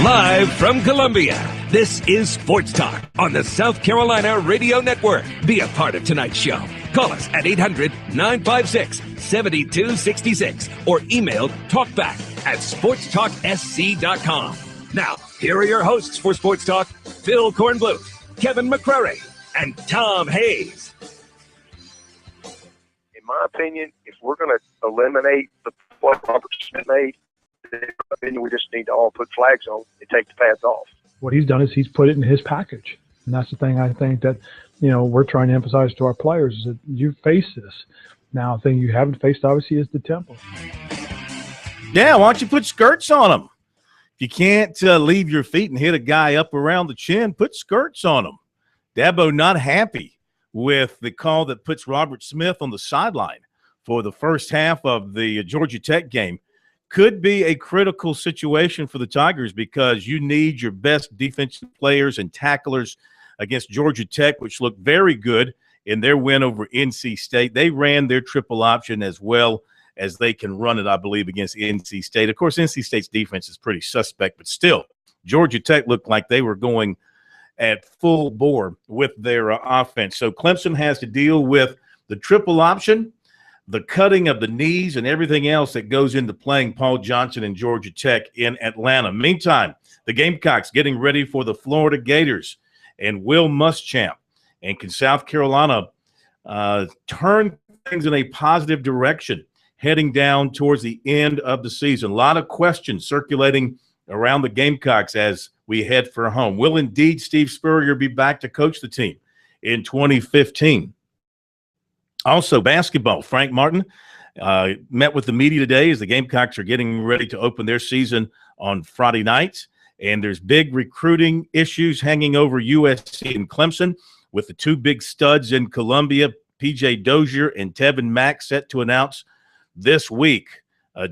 Live from Columbia, this is Sports Talk on the South Carolina Radio Network. Be a part of tonight's show. Call us at 800-956-7266 or email talkback@sportstalksc.com. Now, here are your hosts for Sports Talk, Phil Kornbluth, Kevin McCrary, and Tom Hayes. In my opinion, if we're going to eliminate what Robert Smith made, then we just need to all put flags on and take the pads off. What he's done is he's put it in his package. And that's the thing I think that, we're trying to emphasize to our players is that you face this. Now, the thing you haven't faced, obviously, is the tempo. Yeah, why don't you put skirts on them? If you can't leave your feet and hit a guy up around the chin, put skirts on them. Dabo not happy with the call that puts Robert Smith on the sideline for the first half of the Georgia Tech game. Could be a critical situation for the Tigers because you need your best defensive players and tacklers against Georgia Tech, which looked very good in their win over NC State. They ran their triple option as well as they can run it, I believe, against NC State. Of course, NC State's defense is pretty suspect, but still, Georgia Tech looked like they were going at full bore with their offense. So Clemson has to deal with the triple option, the cutting of the knees, and everything else that goes into playing Paul Johnson and Georgia Tech in Atlanta. Meantime, the Gamecocks getting ready for the Florida Gators and Will Muschamp. And can South Carolina turn things in a positive direction heading down towards the end of the season? A lot of questions circulating around the Gamecocks as we head for home. Will indeed Steve Spurrier be back to coach the team in 2015? Also, basketball. Frank Martin met with the media today as the Gamecocks are getting ready to open their season on Friday night. And there's big recruiting issues hanging over USC and Clemson with the two big studs in Columbia, P.J. Dozier and Tevin Mack, set to announce this week.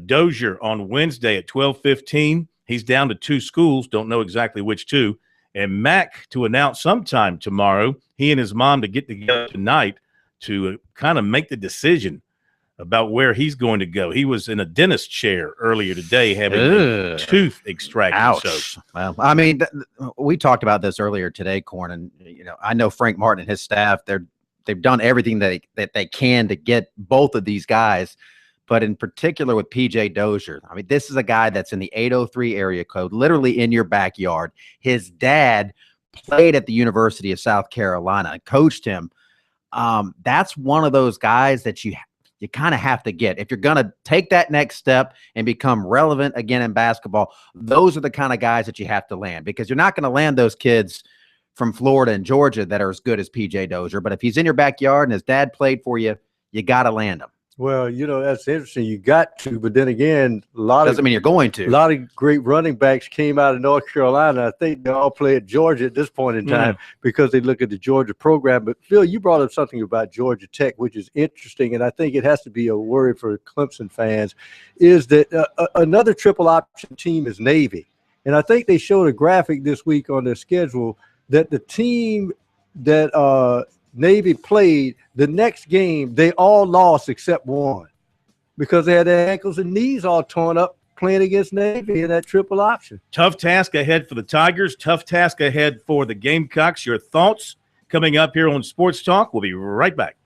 Dozier on Wednesday at 12:15. He's down to two schools, don't know exactly which two. And Mack to announce sometime tomorrow, he and his mom to get together tonight to kind of make the decision about where he's going to go. He was in a dentist chair earlier today having a tooth extracted. Ouch. So, well, I mean, we talked about this earlier today, Corn, and I know Frank Martin and his staff, they've done everything that they can to get both of these guys, but in particular with PJ Dozier. I mean, this is a guy that's in the 803 area code, literally in your backyard. His dad played at the University of South Carolina, coached him. That's one of those guys that you kind of have to get. If you're going to take that next step and become relevant again in basketball, those are the kind of guys that you have to land, because you're not going to land those kids from Florida and Georgia that are as good as PJ Dozier. But if he's in your backyard and his dad played for you, you got to land him. Well, that's interesting. You got to, but then again, doesn't mean you're going to. A lot of great running backs came out of North Carolina. I think they all play at Georgia at this point in time because they look at the Georgia program. But Phil, you brought up something about Georgia Tech, which is interesting, and I think it has to be a worry for Clemson fans, is that another triple option team is Navy. And I think they showed a graphic this week on their schedule that the team that Navy played, the next game, they all lost except one because they had their ankles and knees all torn up playing against Navy in that triple option. Tough task ahead for the Tigers. Tough task ahead for the Gamecocks. Your thoughts coming up here on Sports Talk. We'll be right back.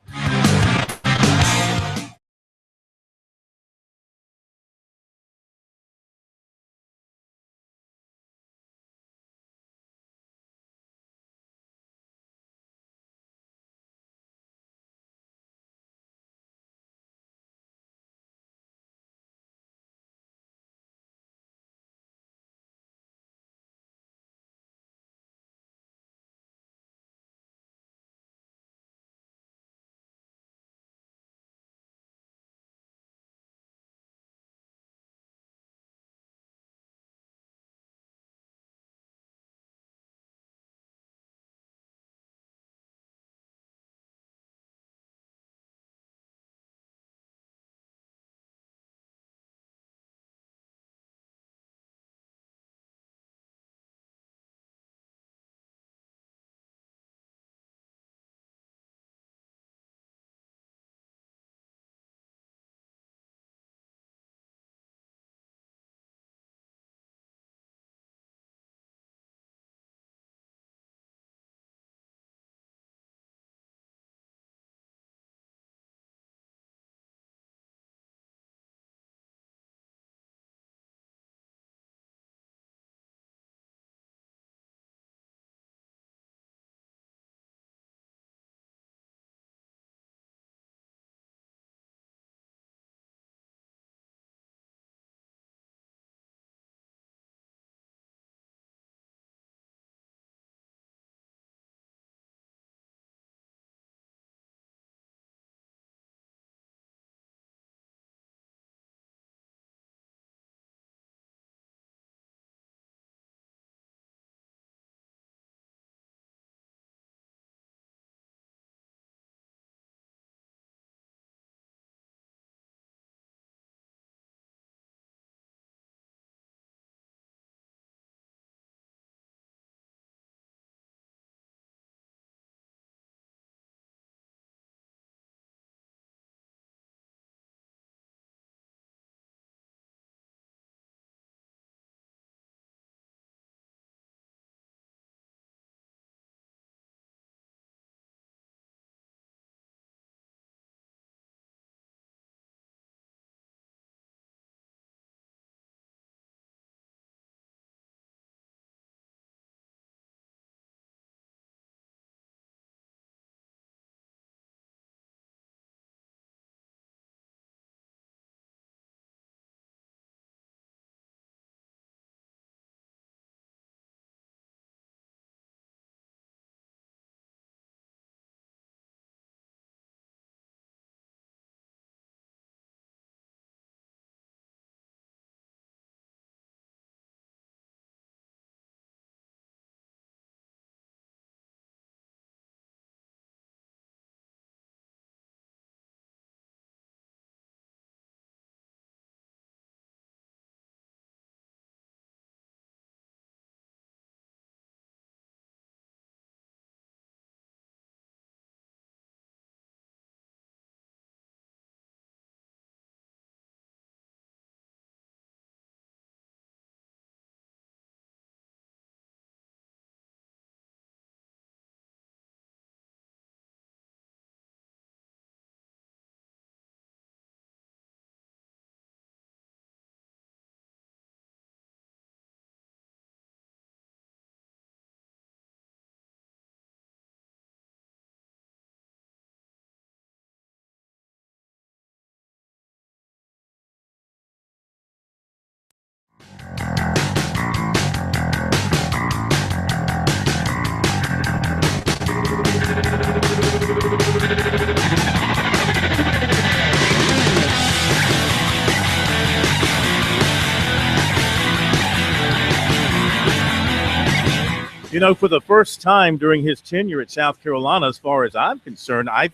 For the first time during his tenure at South Carolina, as far as I'm concerned, I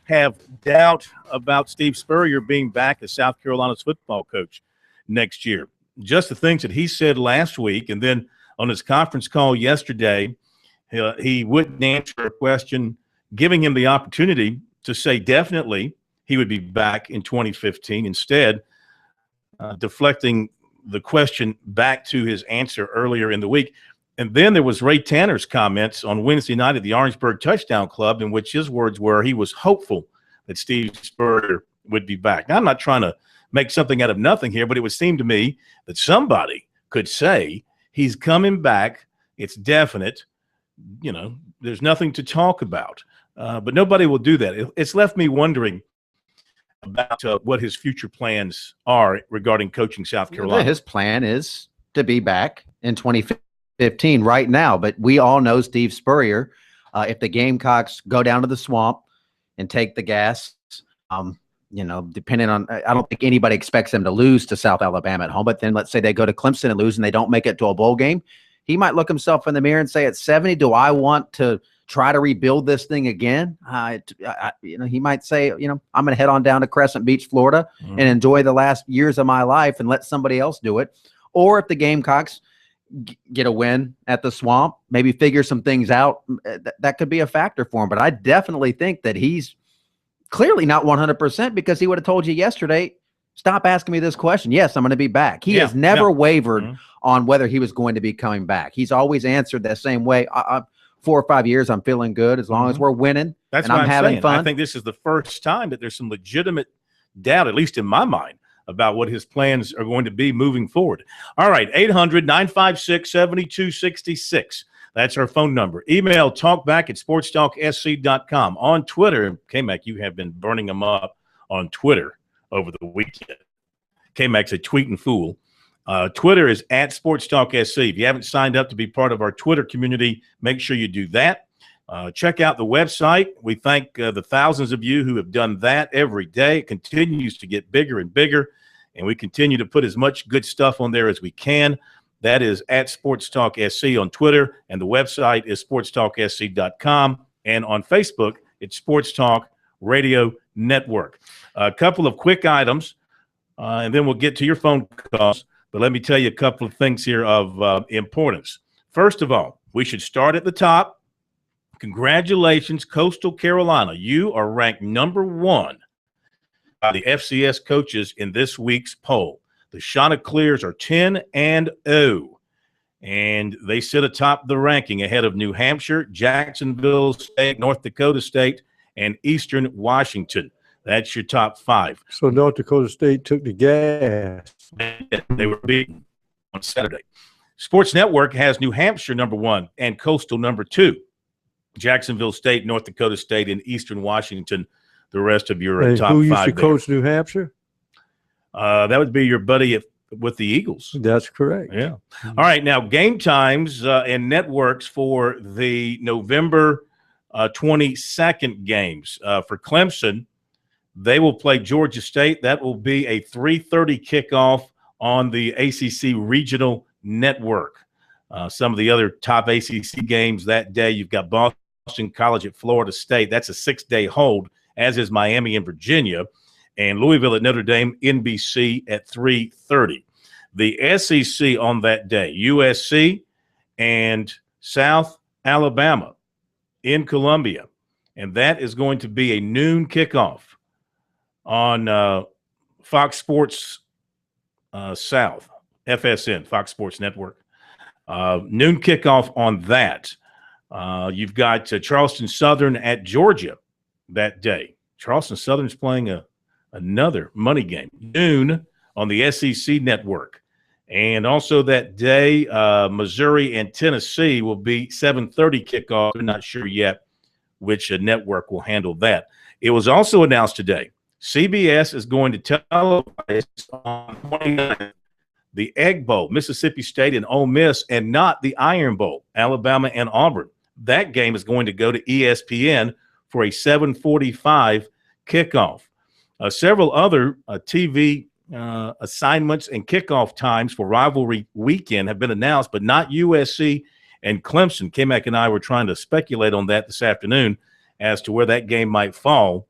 have doubt about Steve Spurrier being back as South Carolina's football coach next year. Just the things that he said last week, and then on his conference call yesterday, he wouldn't answer a question, giving him the opportunity to say definitely he would be back in 2015. Instead, deflecting the question back to his answer earlier in the week. And then there was Ray Tanner's comments on Wednesday night at the Orangeburg Touchdown Club, in which his words were he was hopeful that Steve Spurrier would be back. Now, I'm not trying to make something out of nothing here, but it would seem to me that somebody could say he's coming back. It's definite. There's nothing to talk about. But nobody will do that. It's left me wondering about what his future plans are regarding coaching South Carolina. His plan is to be back in 2015 right now, but we all know Steve Spurrier. If the Gamecocks go down to the swamp and take the gas, depending on, I don't think anybody expects them to lose to South Alabama at home, but then let's say they go to Clemson and lose and they don't make it to a bowl game. He might look himself in the mirror and say, at 70, do I want to try to rebuild this thing again? He might say, I'm going to head on down to Crescent Beach, Florida, and enjoy the last years of my life and let somebody else do it. Or if the Gamecocks get a win at the swamp, maybe figure some things out, that could be a factor for him. But I definitely think that he's clearly not 100%, because he would have told you yesterday, stop asking me this question. Yes, I'm going to be back. He has never wavered on whether he was going to be coming back. He's always answered that same way. 4 or 5 years, I'm feeling good as long as we're winning. That's and what I'm having saying. fun. I think this is the first time that there's some legitimate doubt, at least in my mind, about what his plans are going to be moving forward. All right, 800-956-7266. That's our phone number. Email talkback@sportstalksc.com. On Twitter, K-Mac, you have been burning them up on Twitter over the weekend. K-Mac's a tweeting fool. Twitter is @SportsTalkSC. If you haven't signed up to be part of our Twitter community, make sure you do that. Check out the website. We thank the thousands of you who have done that every day. It continues to get bigger and bigger, and we continue to put as much good stuff on there as we can. That is @SportsTalkSC on Twitter, and the website is sportstalksc.com. And on Facebook, it's Sports Talk Radio Network. A couple of quick items, and then we'll get to your phone calls. But let me tell you a couple of things here of importance. First of all, we should start at the top. Congratulations, Coastal Carolina. You are ranked number 1 by the FCS coaches in this week's poll. The Chanticleers are 10-0, and they sit atop the ranking ahead of New Hampshire, Jacksonville State, North Dakota State, and Eastern Washington. That's your top 5. So North Dakota State took the gas. They were beaten on Saturday. Sports Network has New Hampshire number 1 and Coastal number 2. Jacksonville State, North Dakota State, and Eastern Washington, the rest of your top 5. Who used to coach New Hampshire? That would be your buddy with the Eagles. That's correct. Yeah. All right. Now, game times and networks for the November 22nd games. For Clemson, they will play Georgia State. That will be a 3:30 kickoff on the ACC Regional Network. Some of the other top ACC games that day, you've got Boston College at Florida State. That's a 6-day hold, as is Miami and Virginia. And Louisville at Notre Dame, NBC at 3:30. The SEC on that day, USC and South Alabama in Columbia. And that is going to be a noon kickoff on Fox Sports South, FSN, Fox Sports Network. Noon kickoff on that. You've got Charleston Southern at Georgia that day. Charleston Southern's playing another money game. Noon on the SEC Network. And also that day, Missouri and Tennessee will be 7:30 kickoff. We're not sure yet which network will handle that. It was also announced today, CBS is going to televise on 29th the Egg Bowl, Mississippi State and Ole Miss, and not the Iron Bowl, Alabama and Auburn. That game is going to go to ESPN for a 7:45 kickoff. Several other TV assignments and kickoff times for rivalry weekend have been announced, but not USC and Clemson. K-Mac and I were trying to speculate on that this afternoon as to where that game might fall.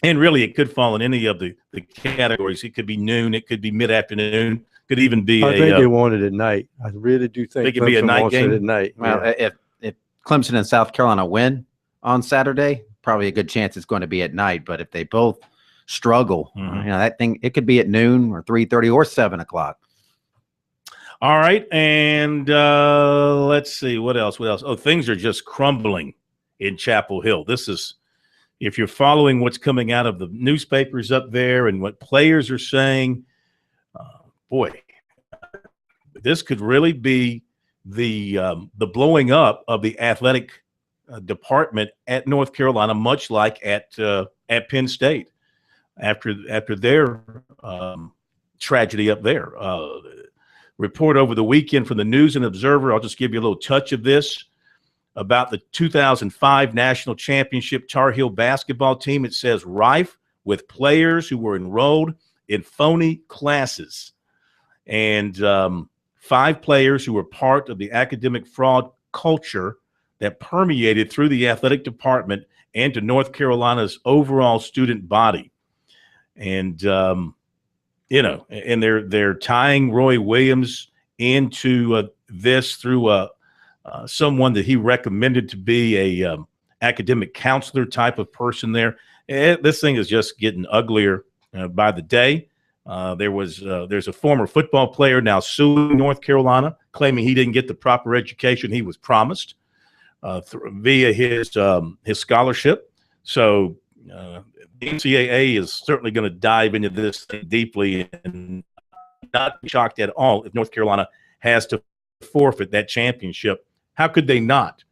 And really, it could fall in any of the categories. It could be noon. It could be mid-afternoon. Could even be I think they want it at night. I really do think it could be a Clemson night wants game? it at night. Well, if Clemson and South Carolina win on Saturday, probably a good chance it's going to be at night. But if they both struggle, that thing, it could be at noon or 3:30 or 7 o'clock. All right, and let's see what else. Oh, things are just crumbling in Chapel Hill. This is, if you're following what's coming out of the newspapers up there and what players are saying, boy, this could really be the blowing up of the athletic department at North Carolina, much like at Penn State after their tragedy up there. Report over the weekend from the News and Observer. I'll just give you a little touch of this about the 2005 National Championship Tar Heel basketball team. It says rife with players who were enrolled in phony classes, and 5 players who were part of the academic fraud culture that permeated through the athletic department and to North Carolina's overall student body. And and they're tying Roy Williams into this through someone that he recommended to be a academic counselor type of person there. This thing is just getting uglier by the day. There's a former football player now suing North Carolina, claiming he didn't get the proper education he was promised via his scholarship. So the NCAA is certainly going to dive into this thing deeply, and not be shocked at all if North Carolina has to forfeit that championship. How could they not?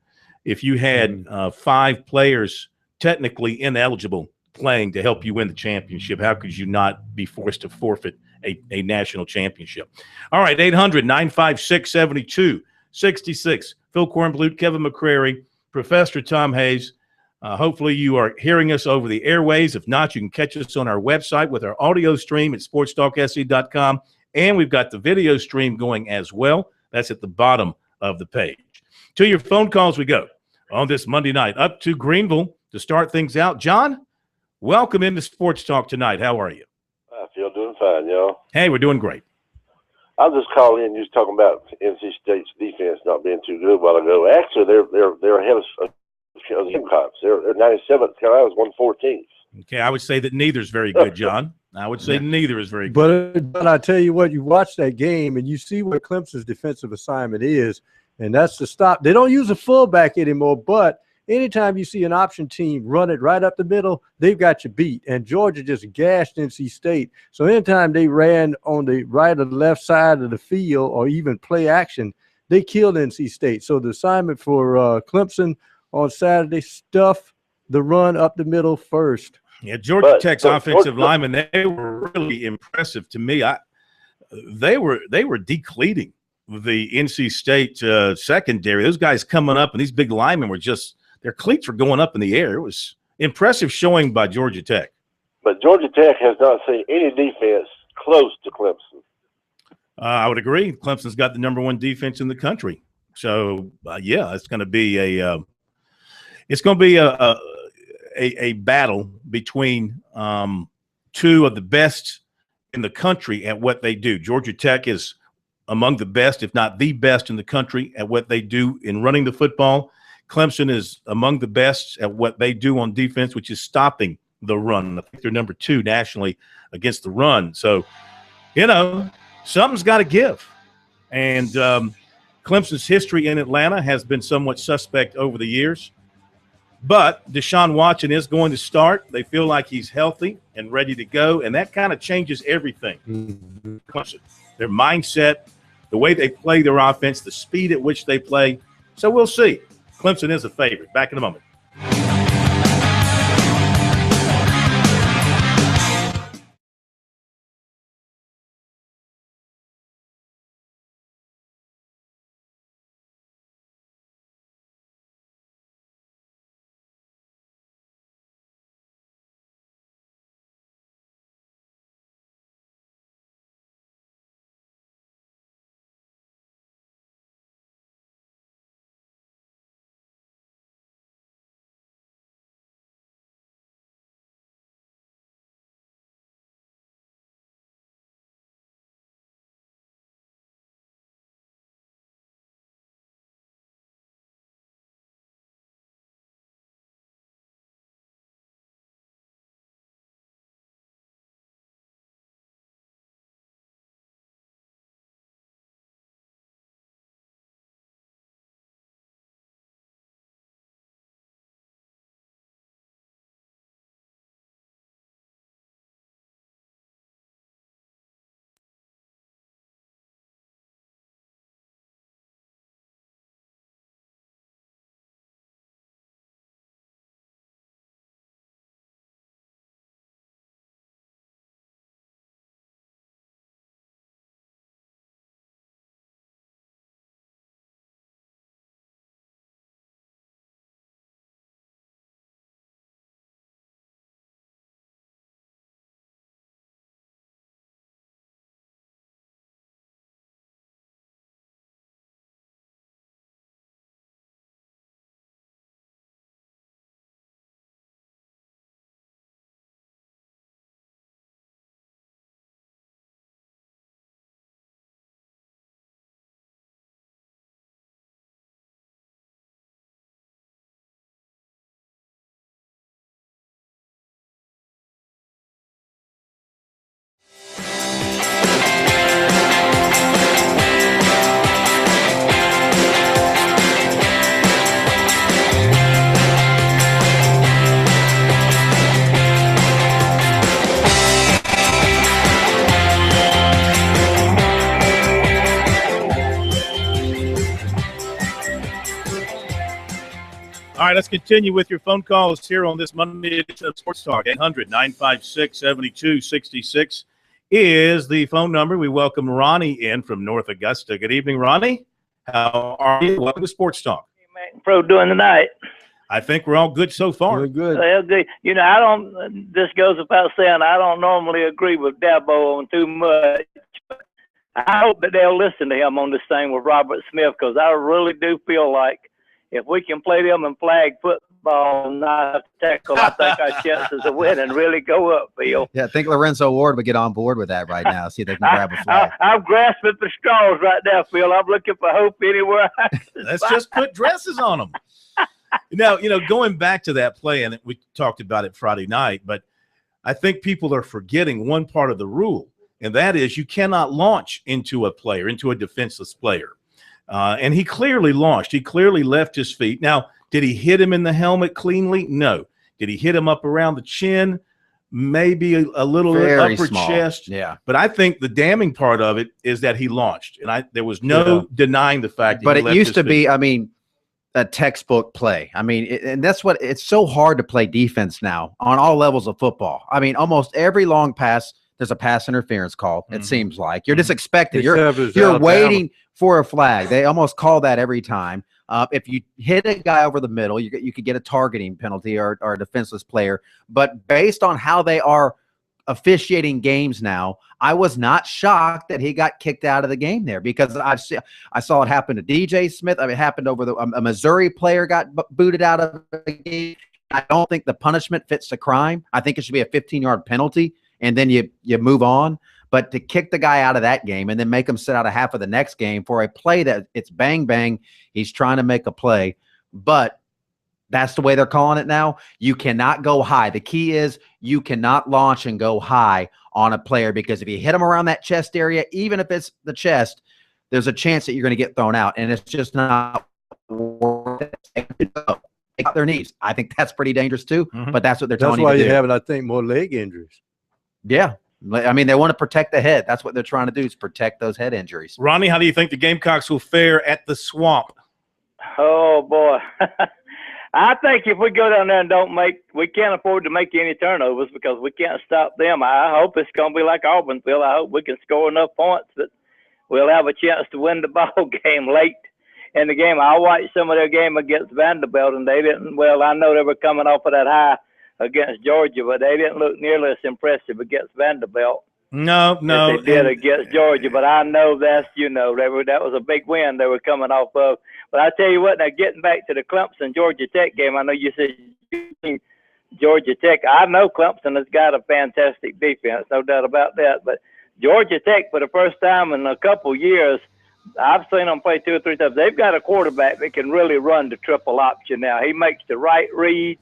If you had 5 players technically ineligible playing to help you win the championship, how could you not be forced to forfeit a national championship? All right, 800-956-7266. Phil Kornblut, Kevin McCrary, Professor Tom Hayes. Hopefully you are hearing us over the airways. If not, you can catch us on our website with our audio stream at sportstalksc.com. And we've got the video stream going as well. That's at the bottom of the page. To your phone calls we go on this Monday night. Up to Greenville to start things out. John, welcome into Sports Talk tonight. How are you? I feel doing fine, y'all. Hey, we're doing great. I'll just call in. You was talking about NC State's defense not being too good a while ago. Actually, they're ahead of the Gamecocks. They're 97th. Carolina's 114th. Okay, I would say that neither is very good, John. I would say neither is very good. But I tell you what, you watch that game and you see what Clemson's defensive assignment is, and that's to stop. They don't use a fullback anymore, but anytime you see an option team run it right up the middle, they've got you beat. And Georgia just gashed NC State. So anytime they ran on the right or the left side of the field or even play action, they killed NC State. So the assignment for Clemson on Saturday, stuff the run up the middle first. Yeah, Georgia Tech's offensive linemen, they were really impressive to me. They were decleating the NC State secondary. Those guys coming up, and these big linemen were just – their cleats were going up in the air. It was impressive showing by Georgia Tech. But Georgia Tech has not seen any defense close to Clemson. I would agree. Clemson's got the number 1 defense in the country. So, it's going to be a battle between 2 of the best in the country at what they do. Georgia Tech is among the best, if not the best in the country at what they do in running the football. Clemson is among the best at what they do on defense, which is stopping the run. I think they're number 2 nationally against the run. So, something's got to give. And Clemson's history in Atlanta has been somewhat suspect over the years. But Deshaun Watson is going to start. They feel like he's healthy and ready to go, and that kind of changes everything. Clemson, their mindset, the way they play their offense, the speed at which they play. So we'll see. Clemson is a favorite. Back in a moment. right, let's continue with your phone calls here on this Monday edition of Sports Talk. 800-956-7266 is the phone number. We welcome Ronnie in from North Augusta. Good evening, Ronnie. How are you? Welcome to Sports Talk. Pro doing tonight? I think we're all good so far. We're good. Well, you know, this goes without saying, I don't normally agree with Dabo on too much. I hope that they'll listen to him on this thing with Robert Smith, because I really do feel like if we can play them in flag football and not have to tackle, I think our chances of winning really go up, Phil. Yeah, I think Lorenzo Ward would get on board with that right now. See if they can grab a flag. I'm grasping for straws right now, Phil. I'm looking for hope anywhere I can. Let's just put dresses on them. Now, going back to that play, and we talked about it Friday night, but I think people are forgetting one part of the rule, and that is you cannot launch into a player, into a defenseless player. And he clearly launched. He clearly left his feet. Now, did he hit him in the helmet cleanly? No. Did he hit him up around the chin? Maybe a little Very upper small. chest. Yeah. But I think the damning part of it is that he launched, and there was no denying the fact that But he it left used his to feet. be, a textbook play. And that's what it's so hard to play defense now on all levels of football. Almost every long pass, there's a pass interference call. It seems like you're just expecting. You're waiting for a flag. They almost call that every time. If you hit a guy over the middle, you could get a targeting penalty or a defenseless player. But based on how they are officiating games now, I was not shocked that he got kicked out of the game there, because I saw it happen to DJ Smith. It happened over a Missouri player got booted out of the game. I don't think the punishment fits the crime. I think it should be a 15-yard penalty, and then you move on. But to kick the guy out of that game and then make him sit out a half of the next game for a play that it's bang, bang, he's trying to make a play. But that's the way they're calling it now. You cannot go high. The key is you cannot launch and go high on a player, because if you hit them around that chest area, even if it's the chest, there's a chance that you're going to get thrown out, and it's just not worth it. Take out their knees. I think that's pretty dangerous too, but that's what they're telling you to do. That's why you're having, I think, more leg injuries. Yeah. They want to protect the head. That's what they're trying to do, is protect those head injuries. Ronnie, how do you think the Gamecocks will fare at the Swamp? Oh, boy. I think if we go down there and we can't afford to make any turnovers, because we can't stop them. I hope it's going to be like Auburnville. I hope we can score enough points that we'll have a chance to win the ball game late in the game. I watched some of their game against Vanderbilt, and they didn't. Well, I know they were coming off of that high against Georgia, but they didn't look nearly as impressive against Vanderbilt. No. As they did against Georgia, but I know that was a big win they were coming off of. But I tell you what, now getting back to the Clemson Georgia Tech game, I know you said Georgia Tech. I know Clemson has got a fantastic defense, no doubt about that. But Georgia Tech, for the first time in a couple years, I've seen them play 2 or 3 times. They've got a quarterback that can really run the triple option now. He makes the right reads,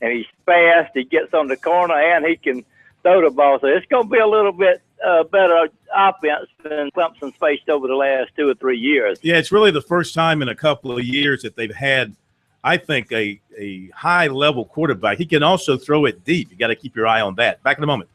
and he's fast. He gets on the corner, and he can throw the ball. So it's going to be a little bit better offense than Clemson's faced over the last 2 or 3 years. Yeah, it's really the first time in a couple of years that they've had, I think, a high-level quarterback. He can also throw it deep. You got to keep your eye on that. Back in a moment.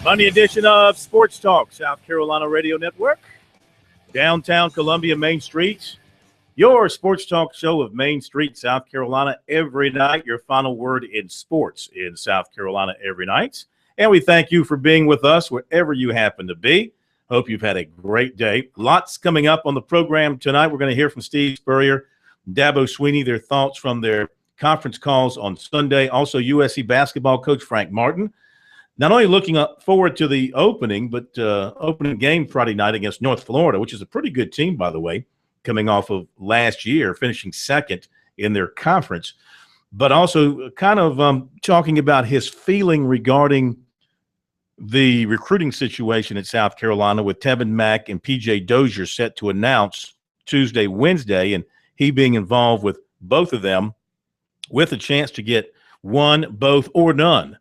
Monday edition of Sports Talk, South Carolina Radio Network, downtown Columbia, Main Street. Your Sports Talk show of Main Street, South Carolina, every night. Your final word in sports in South Carolina every night. And we thank you for being with us wherever you happen to be. Hope you've had a great day. Lots coming up on the program tonight. We're going to hear from Steve Spurrier, Dabo Sweeney, their thoughts from their conference calls on Sunday. Also, USC basketball coach Frank Martin. Not only looking forward to the opening, but opening game Friday night against North Florida, which is a pretty good team, by the way, coming off of last year, finishing second in their conference. But also kind of talking about his feeling regarding the recruiting situation at South Carolina with Tevin Mack and P.J. Dozier set to announce Tuesday, Wednesday, and he being involved with both of them with a chance to get one, both, or none.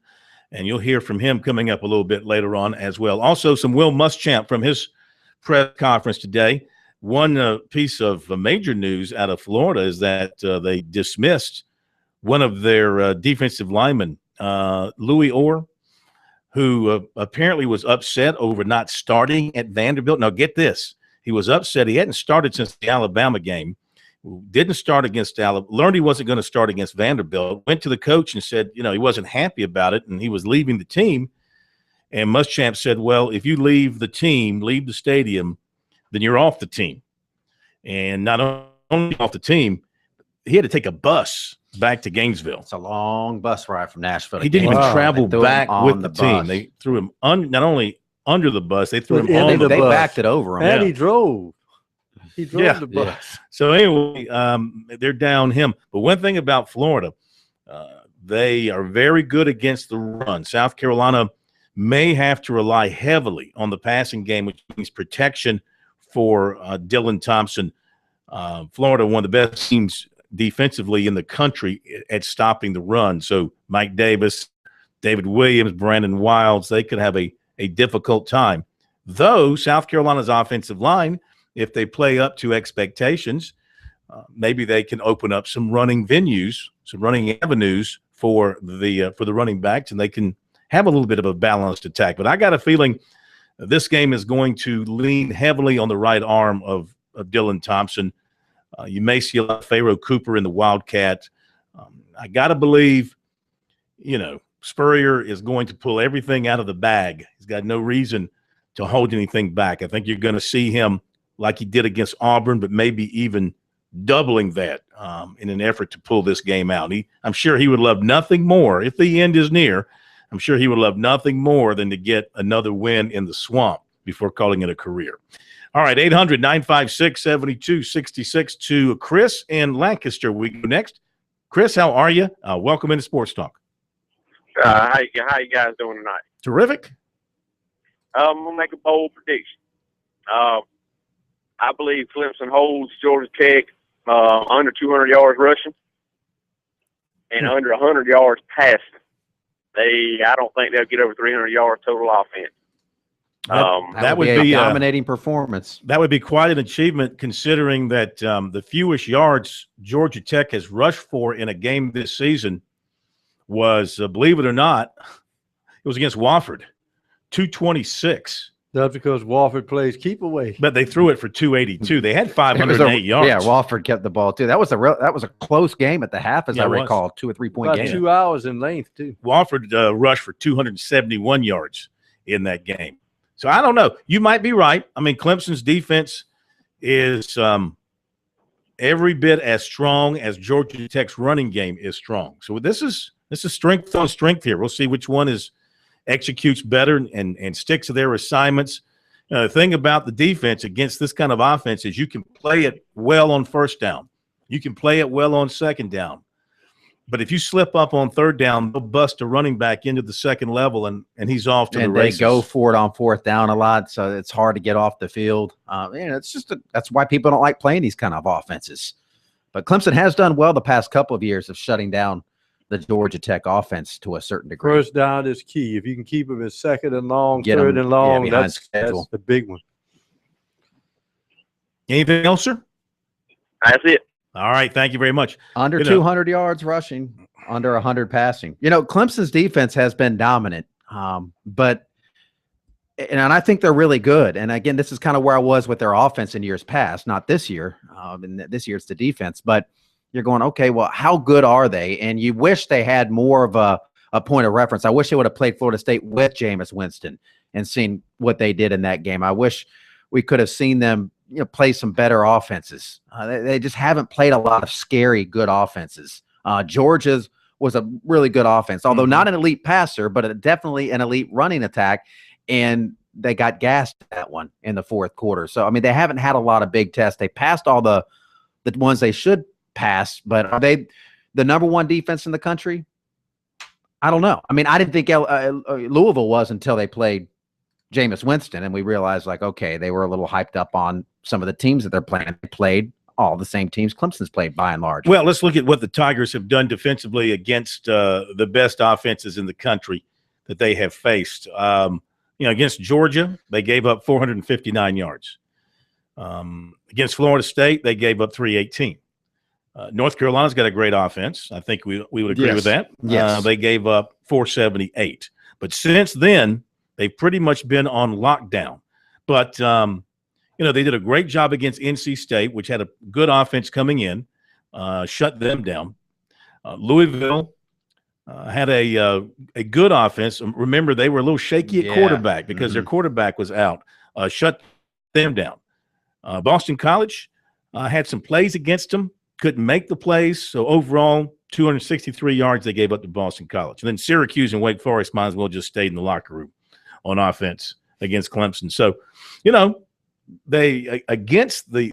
And you'll hear from him coming up a little bit later on as well. Also, some Will Muschamp from his press conference today. One piece of major news out of Florida is that they dismissed one of their defensive linemen, Louis Orr, who apparently was upset over not starting at Vanderbilt. Now, get this. He was upset. He hadn't started since the Alabama game. Didn't start against Alabama. Learned he wasn't going to start against Vanderbilt. Went to the coach and said, he wasn't happy about it, and he was leaving the team. And Muschamp said, well, if you leave the team, leave the stadium, then you're off the team. And not only off the team, he had to take a bus back to Gainesville. It's a long bus ride from Nashville. He didn't even travel back with the team. They threw him not only under the bus, they threw him on the bus. They backed it over him. And he drove. He drove the bus. Yeah. So anyway, they're down him. But one thing about Florida, they are very good against the run. South Carolina may have to rely heavily on the passing game, which means protection for Dylan Thompson. Florida, one of the best teams defensively in the country at stopping the run. So Mike Davis, David Williams, Brandon Wilds, they could have a difficult time. Though South Carolina's offensive line, if they play up to expectations, maybe they can open up some running venues, some running avenues for the running backs, and they can have a little bit of a balanced attack. But I got a feeling this game is going to lean heavily on the right arm of Dylan Thompson. You may see a lot of Pharaoh Cooper in the Wildcat. I got to believe, Spurrier is going to pull everything out of the bag. He's got no reason to hold anything back. I think you're going to see him like he did against Auburn, but maybe even doubling that in an effort to pull this game out. I'm sure he would love nothing more, if the end is near, I'm sure he would love nothing more than to get another win in the swamp before calling it a career. All right, 800-956-7266 to Chris in Lancaster. We go next. Chris, how are you? Welcome into Sports Talk. How you guys doing tonight? Terrific. I'm going to make a bold prediction. I believe Clemson holds Georgia Tech under 200 yards rushing and under 100 yards passing. I don't think they'll get over 300 yards total offense. That would be a dominating performance. That would be quite an achievement, considering that the fewest yards Georgia Tech has rushed for in a game this season was, believe it or not, it was against Wofford, 226. That's because Wofford plays keep away. But they threw it for 282. They had 508 yards. Yeah, Wofford kept the ball too. That was a close game at the half, as I recall, 2 or 3 point game. 2 hours in length too. Wofford rushed for 271 yards in that game. So I don't know. You might be right. I mean, Clemson's defense is every bit as strong as Georgia Tech's running game is strong. So this is strength on strength here. We'll see which one executes better and sticks to their assignments. The thing about the defense against this kind of offense is you can play it well on first down. You can play it well on second down. But if you slip up on third down, they'll bust a running back into the second level, and he's off to the races. They go for it on fourth down a lot, so it's hard to get off the field. That's why people don't like playing these kind of offenses. But Clemson has done well the past couple of years of shutting down the Georgia Tech offense to a certain degree. First down is key. If you can keep them in second and long, third and long, that's the big one. Anything else, sir? That's it. All right, thank you very much. Under 200 yards rushing, under 100 passing. Clemson's defense has been dominant, but And I think they're really good. And again, this is kind of where I was with their offense in years past, not this year. And this year it's the defense. But you're going, okay, well, how good are they? And you wish they had more of a point of reference. I wish they would have played Florida State with Jameis Winston and seen what they did in that game. I wish we could have seen them, play some better offenses. They just haven't played a lot of scary, good offenses. Georgia's was a really good offense, although not an elite passer, but definitely an elite running attack. And they got gassed that one in the fourth quarter. So, I mean, they haven't had a lot of big tests. They passed all the ones they should pass, but are they the number one defense in the country? I don't know. I mean, I didn't think Louisville was until they played Jameis Winston, and we realized, like, okay, they were a little hyped up on some of the teams that they're playing. They played all the same teams Clemson's played by and large. Well, let's look at what the Tigers have done defensively against the best offenses in the country that they have faced. Against Georgia, they gave up 459 yards. Against Florida State, they gave up 318. North Carolina's got a great offense. I think we would agree with that. Yes. They gave up 478. But since then, they've pretty much been on lockdown. But, they did a great job against NC State, which had a good offense coming in, shut them down. Louisville had a good offense. Remember, they were a little shaky at quarterback because their quarterback was out. Shut them down. Boston College had some plays against them, couldn't make the plays. So overall, 263 yards they gave up to Boston College. And then Syracuse and Wake Forest might as well just stayed in the locker room on offense against Clemson. So, they against the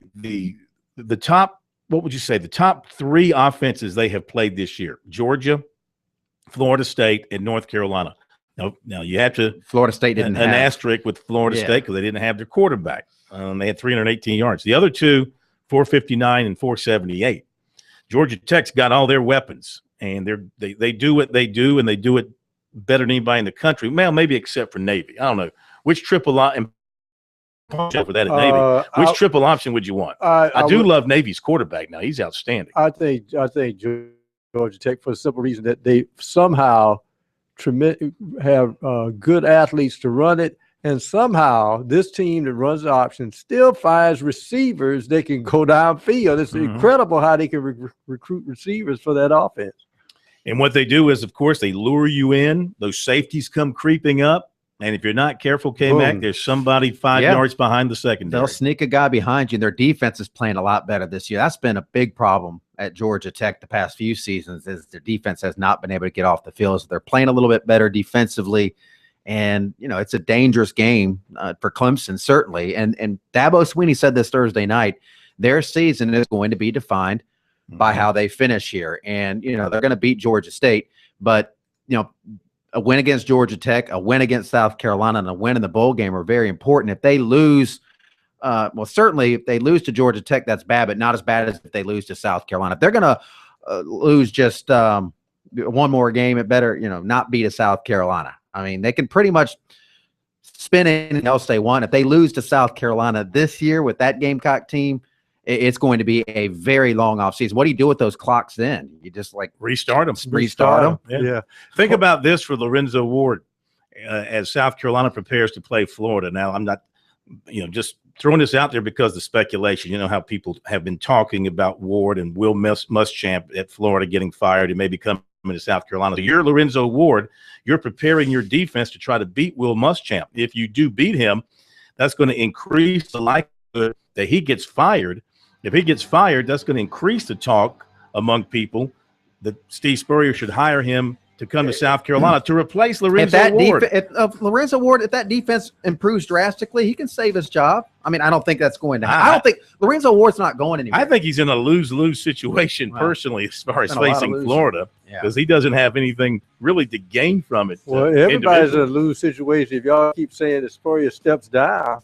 top, what would you say, the top three offenses they have played this year: Georgia, Florida State, and North Carolina. Now you have to Florida State didn't have an asterisk with Florida State because they didn't have their quarterback. They had 318 yards. The other two, 459 and 478. Georgia Tech's got all their weapons, and they do what they do, and they do it better than anybody in the country. Well, maybe except for Navy. I don't know which triple option for that at Navy. Which triple option would you want? I love Navy's quarterback now. He's outstanding. I think Georgia Tech, for the simple reason that they somehow have good athletes to run it, and somehow this team that runs the option still finds receivers that can go downfield. It's incredible how they can recruit receivers for that offense. And what they do is, of course, they lure you in. Those safeties come creeping up. And if you're not careful, K-Mac, there's somebody 5 yards behind the secondary. They'll sneak a guy behind you. Their defense is playing a lot better this year. That's been a big problem at Georgia Tech the past few seasons, is their defense has not been able to get off the field. So they're playing a little bit better defensively. And, it's a dangerous game for Clemson, certainly. And Dabo Swinney said this Thursday night, their season is going to be defined by how they finish here. And, they're going to beat Georgia State. But, a win against Georgia Tech, a win against South Carolina, and a win in the bowl game are very important. If they lose, certainly if they lose to Georgia Tech, that's bad, but not as bad as if they lose to South Carolina. If they're going to lose just one more game, it better, not beat a South Carolina. I mean, they can pretty much spin anything else they want. If they lose to South Carolina this year with that Gamecock team, it's going to be a very long offseason. What do you do with those clocks then? You just restart them. Restart them. Yeah. Think about this for Lorenzo Ward as South Carolina prepares to play Florida. Now, I'm not, just throwing this out there because the speculation. You know how people have been talking about Ward and Will Muschamp at Florida getting fired and maybe coming to South Carolina. So you're Lorenzo Ward. You're preparing your defense to try to beat Will Muschamp. If you do beat him, that's going to increase the likelihood that he gets fired. If he gets fired, that's going to increase the talk among people that Steve Spurrier should hire him to come to South Carolina to replace Lorenzo Ward. Lorenzo Ward, if that defense improves drastically, he can save his job. I mean, I don't think that's going to happen. I don't think Lorenzo Ward's not going anywhere. I think he's in a lose-lose situation personally as far as facing Florida because he doesn't have anything really to gain from it. Well, everybody's in a lose situation. If y'all keep saying that Spurrier steps down,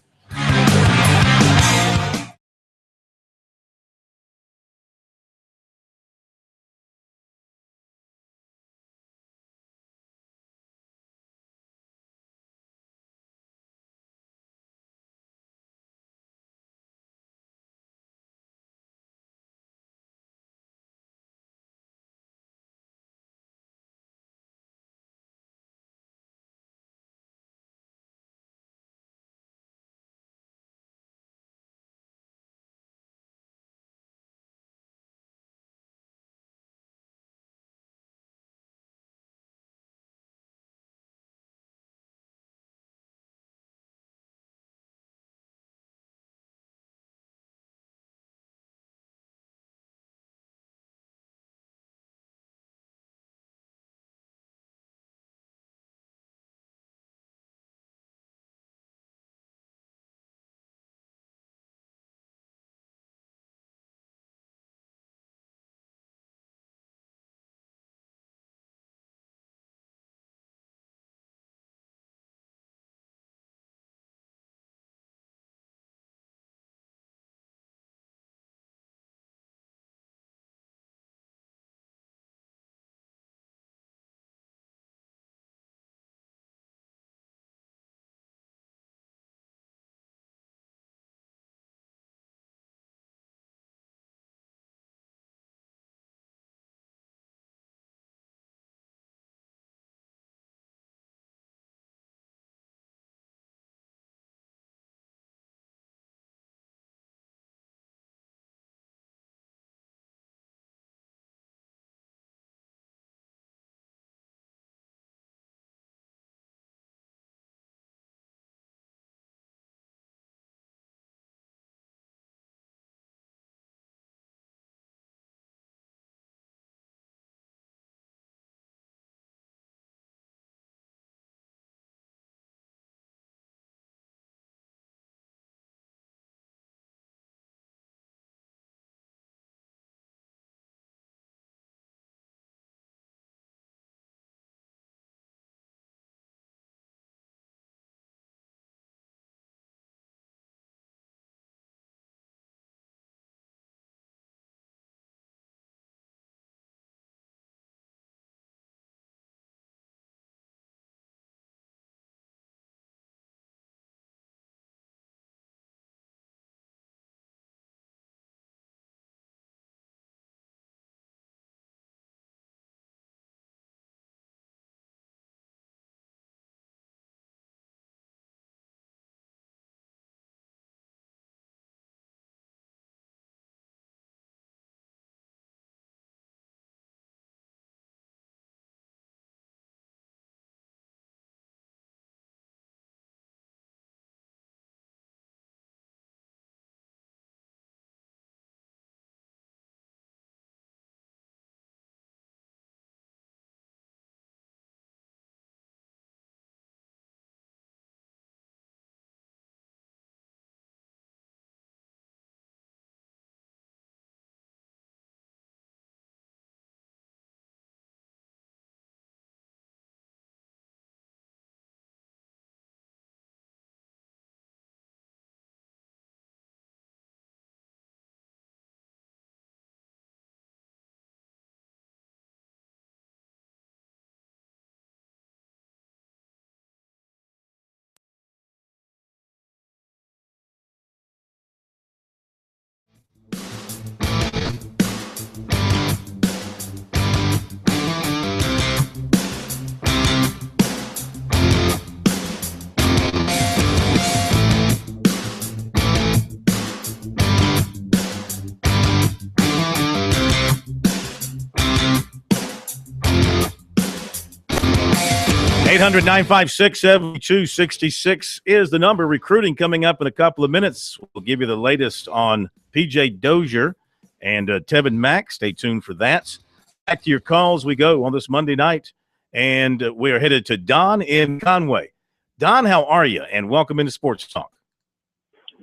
800-956-7266 is the number. Recruiting coming up in a couple of minutes. We'll give you the latest on P.J. Dozier and Tevin Mack. Stay tuned for that. Back to your calls we go on this Monday night, and we are headed to Don in Conway. Don, how are you? And welcome into Sports Talk.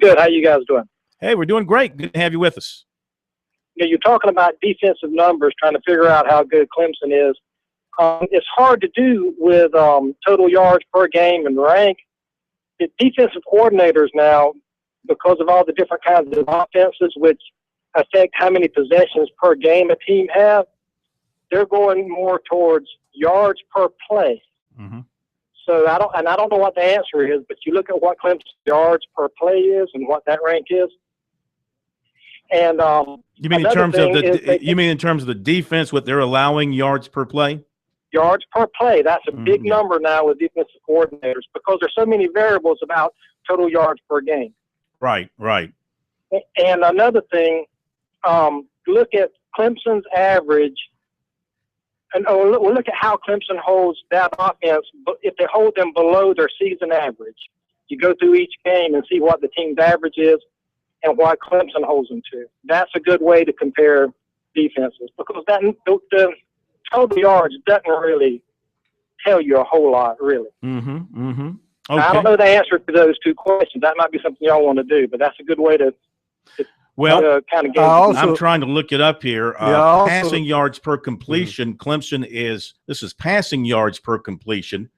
Good. How you guys doing? Hey, we're doing great. Good to have you with us. Yeah, you're talking about defensive numbers, trying to figure out how good Clemson is. It's hard to do with total yards per game and rank. The defensive coordinators now, because of all the different kinds of offenses, which affect how many possessions per game a team have, they're going more towards yards per play. Mm-hmm. So I don't know what the answer is, but you look at what Clemson's yards per play is and what that rank is. And you mean in terms of the defense, what they're allowing yards per play? Yards per play. That's a big number now with defensive coordinators because there's so many variables about total yards per game. Right. And another thing, look at Clemson's average, and we'll look at how Clemson holds that offense. If they hold them below their season average, you go through each game and see what the team's average is and what Clemson holds them to. That's a good way to compare defenses because the total yards doesn't really tell you a whole lot, really. Okay. I don't know the answer to those two questions. That might be something y'all want to do, but that's a good way to kind of gauge. I'm trying to look it up here. Passing yards per completion, Clemson this is passing yards per completion.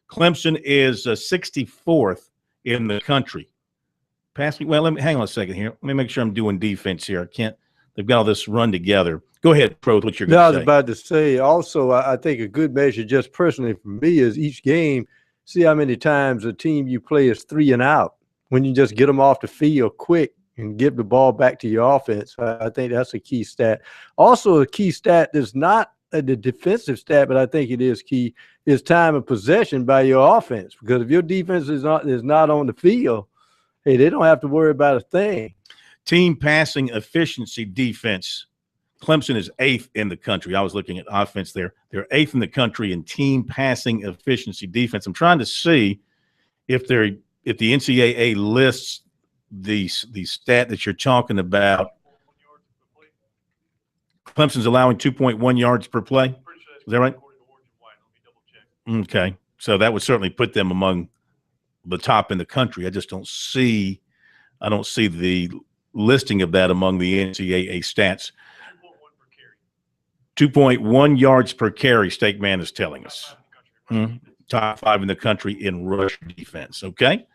Clemson is 64th in the country. Passing. Well, hang on a second here. Let me make sure I'm doing defense here. They've got all this run together. Go ahead, Pro, with what you're going to say. I was about to say, also, I think a good measure just personally for me is each game, see how many times a team you play is 3 and out when you just get them off the field quick and give the ball back to your offense. I think that's a key stat. Also, a key stat that's not the defensive stat, but I think it is key, is time of possession by your offense. Because if your defense is not on the field, hey, they don't have to worry about a thing. Team passing efficiency defense. Clemson is 8th in the country. I was looking at offense there. They're 8th in the country in team passing efficiency defense. I'm trying to see if the NCAA lists the stat that you're talking about. Clemson's allowing 2.1 yards per play. Is that right? Okay. So that would certainly put them among the top in the country. I just don't see the listing of that among the NCAA stats. 2.1 yards per carry, Stakeman is telling us. Top 5 in the country in rush defense. Okay.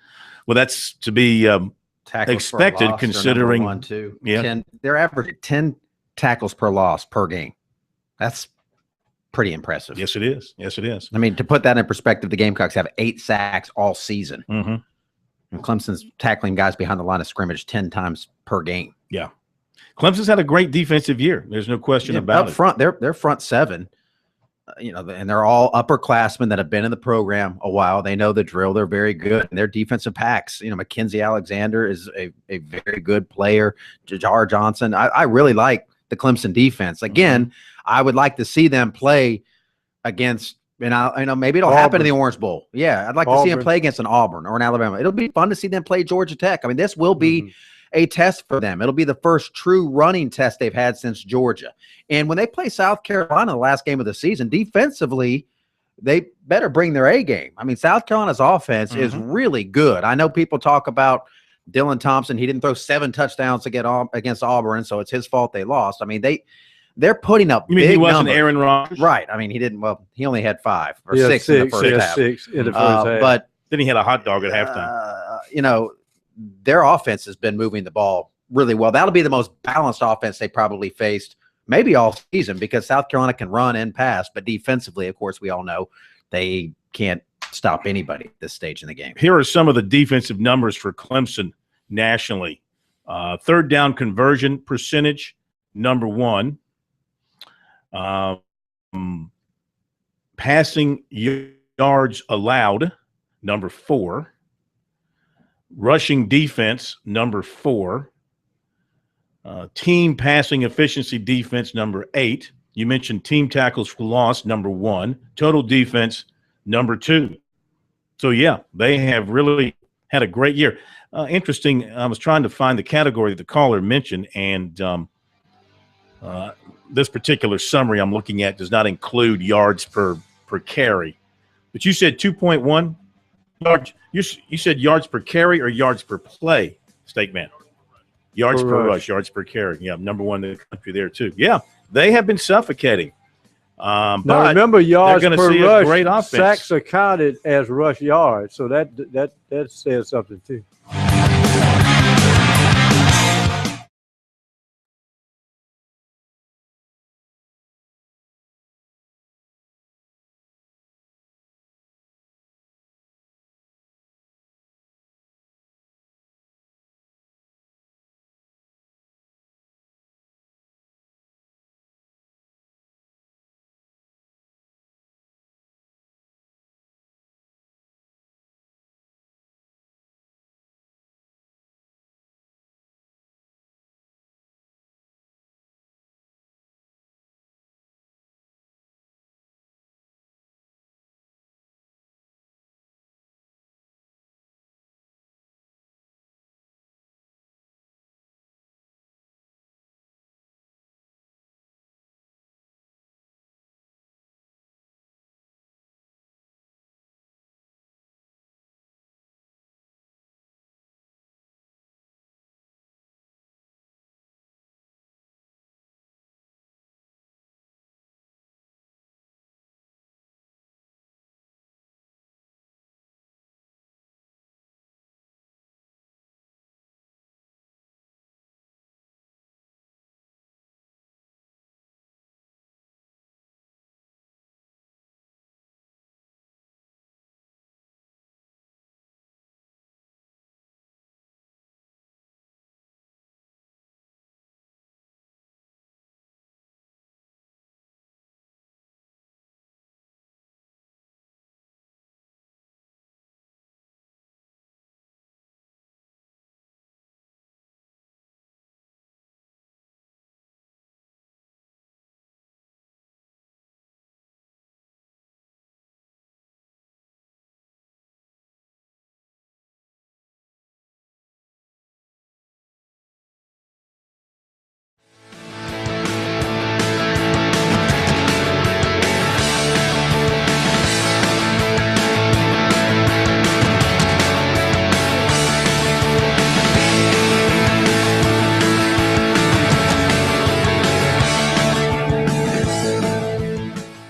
Well, that's to be expected considering. 1, 2. Yeah. 10, they're averaging 10 tackles per loss per game. That's pretty impressive. Yes, it is. I mean, to put that in perspective, the Gamecocks have 8 sacks all season. Mm-hmm. And Clemson's tackling guys behind the line of scrimmage 10 times per game. Yeah. Clemson's had a great defensive year. There's no question about it. Up front, they're front 7, and they're all upperclassmen that have been in the program a while. They know the drill. They're very good. And their defensive backs, Mackenzie Alexander is a very good player. Jar Johnson. I really like the Clemson defense. Again, I would like to see them play against, maybe it'll happen in the Orange Bowl. Yeah, I'd like to see them play against an Auburn or an Alabama. It'll be fun to see them play Georgia Tech. I mean, this will be a test for them. It'll be the first true running test they've had since Georgia. And when they play South Carolina the last game of the season, defensively, they better bring their A game. I mean, South Carolina's offense is really good. I know people talk about Dylan Thompson. He didn't throw 7 touchdowns against Auburn, so it's his fault they lost. I mean, they're putting up You mean big he wasn't numbers. Aaron Rodgers? Right. I mean, he didn't. Well, he only had 5 or 6 in the first half. 6 in the first half. But then he had a hot dog at halftime. Their offense has been moving the ball really well. That'll be the most balanced offense they probably faced maybe all season because South Carolina can run and pass, but defensively, of course, we all know they can't stop anybody at this stage in the game. Here are some of the defensive numbers for Clemson nationally. Third down conversion percentage, number 1. Passing yards allowed, number 4. Rushing defense, number 4. Team passing efficiency defense, number 8. You mentioned team tackles for loss, number 1. Total defense, number 2. So, yeah, they have really had a great year. Interesting, I was trying to find the category the caller mentioned, and this particular summary I'm looking at does not include yards per carry. But you said 2.1 yards. You said yards per carry or yards per play, Steakman? Yards per rush, yards per carry. Yeah, number 1 in the country there, too. Yeah, they have been suffocating. Now remember, yards per rush, great offense. Sacks are counted as rush yards, so that says something too.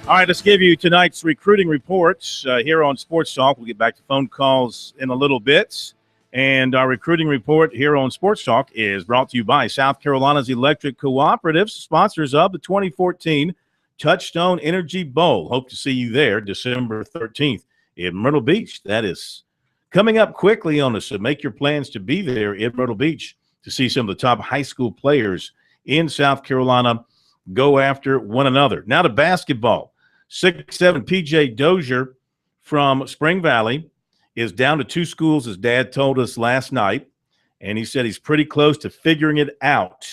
All right, let's give you tonight's recruiting reports here on Sports Talk. We'll get back to phone calls in a little bit. And our recruiting report here on Sports Talk is brought to you by South Carolina's Electric Cooperatives, sponsors of the 2014 Touchstone Energy Bowl. Hope to see you there December 13th in Myrtle Beach. That is coming up quickly on us, so make your plans to be there in Myrtle Beach to see some of the top high school players in South Carolina go after one another. Now to basketball. 6'7" P.J. Dozier from Spring Valley is down to 2 schools, as Dad told us last night, and he said he's pretty close to figuring it out.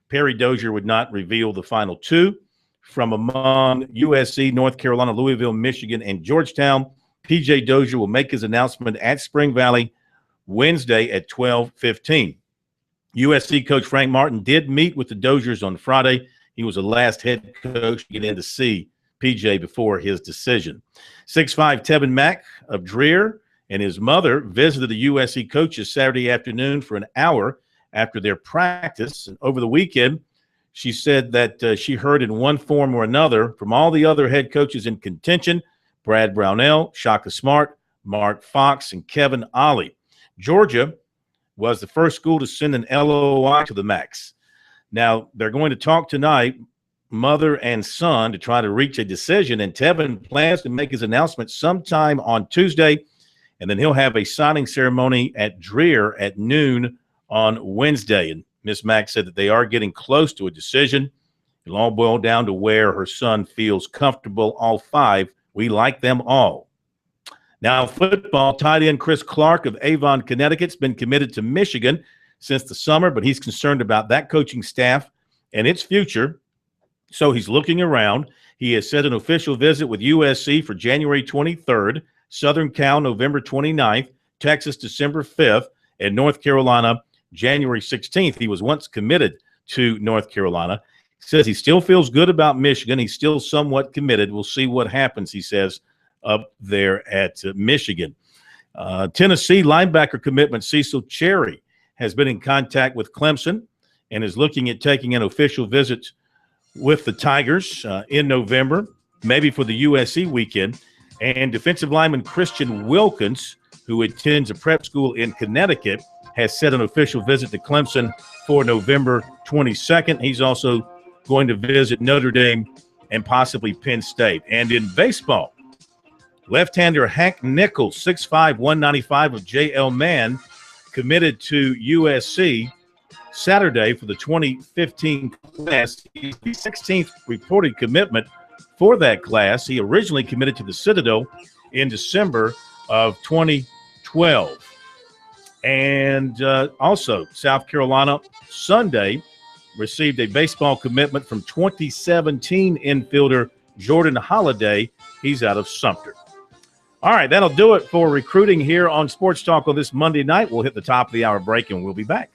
Perry Dozier would not reveal the final 2. From among USC, North Carolina, Louisville, Michigan, and Georgetown, P.J. Dozier will make his announcement at Spring Valley Wednesday at 12:15. USC coach Frank Martin did meet with the Doziers on Friday. He was the last head coach to get in to see PJ before his decision. 6'5" Tevin Mack of Dreer and his mother visited the USC coaches Saturday afternoon for an hour after their practice. And over the weekend, she said that she heard in one form or another from all the other head coaches in contention, Brad Brownell, Shaka Smart, Mark Fox, and Kevin Ollie. Georgia was the first school to send an LOI to the Macks. Now, they're going to talk tonight, mother and son, to try to reach a decision, and Tevin plans to make his announcement sometime on Tuesday, and then he'll have a signing ceremony at Dreer at noon on Wednesday. And Miss Mack said that they are getting close to a decision. It'll all boil down to where her son feels comfortable. All 5, we like them all. Now, football, tight end Chris Clark of Avon, Connecticut's been committed to Michigan since the summer, but he's concerned about that coaching staff and its future. So he's looking around. He has set an official visit with USC for January 23rd, Southern Cal November 29th, Texas December 5th, and North Carolina January 16th. He was once committed to North Carolina. He says he still feels good about Michigan. He's still somewhat committed. We'll see what happens, he says, up there at Michigan. Tennessee linebacker commitment Cecil Cherry has been in contact with Clemson and is looking at taking an official visit with the Tigers in November, maybe for the USC weekend. And defensive lineman Christian Wilkins, who attends a prep school in Connecticut, has set an official visit to Clemson for November 22nd. He's also going to visit Notre Dame and possibly Penn State. And in baseball, left-hander Hank Nichols, 6'5", 195 of J.L. Mann, committed to USC Saturday for the 2015 class. He's the 16th reported commitment for that class. He originally committed to the Citadel in December of 2012. And also, South Carolina Sunday received a baseball commitment from 2017 infielder Jordan Holiday. He's out of Sumter. All right, that'll do it for recruiting here on Sports Talk on this Monday night. We'll hit the top of the hour break, and we'll be back.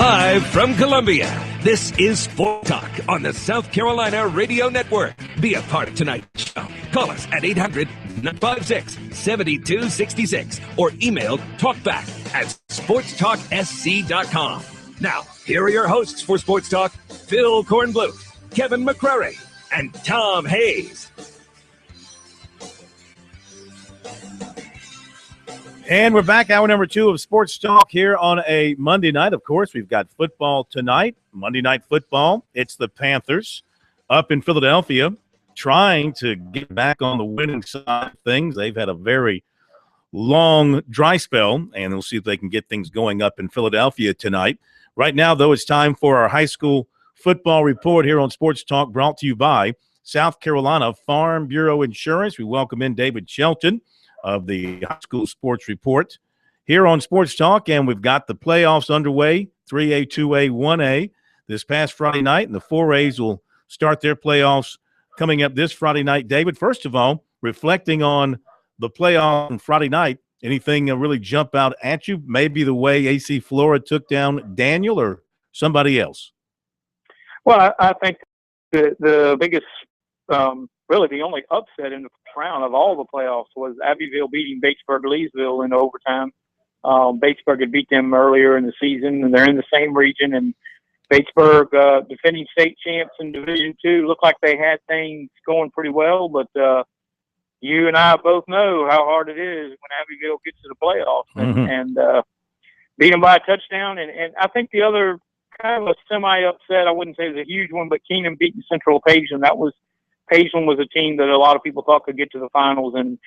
Live from Columbia, this is Sport Talk on the South Carolina Radio Network. Be a part of tonight's show. Call us at 800-956-7266 or email talkback@sportstalksc.com. Now, here are your hosts for Sports Talk, Phil Kornbluth, Kevin McCrary, and Tom Hayes. And we're back, hour number 2 of Sports Talk here on a Monday night. Of course, we've got football tonight, Monday Night Football. It's the Panthers up in Philadelphia trying to get back on the winning side of things. They've had a very long dry spell, and we'll see if they can get things going up in Philadelphia tonight. Right now, though, it's time for our high school football report here on Sports Talk, brought to you by South Carolina Farm Bureau Insurance. We welcome in David Shelton of the High School Sports Report here on Sports Talk, and we've got the playoffs underway, 3A, 2A, 1A this past Friday night, and the 4As will start their playoffs coming up this Friday night. David, first of all, reflecting on the playoff on Friday night, anything really jump out at you? Maybe the way AC Flora took down Daniel or somebody else? Well, I think the biggest, really the only upset in the round of all the playoffs was Abbeville beating Batesburg-Leesville in overtime. Batesburg had beat them earlier in the season, and they're in the same region. And Batesburg, defending state champs in Division II, looked like they had things going pretty well. But you and I both know how hard it is when Abbeville gets to the playoffs and beat them by a touchdown. And I think the other kind of a semi-upset, I wouldn't say it was a huge one, but Keenan beating Central Pageland. Pageland was a team that a lot of people thought could get to the finals, and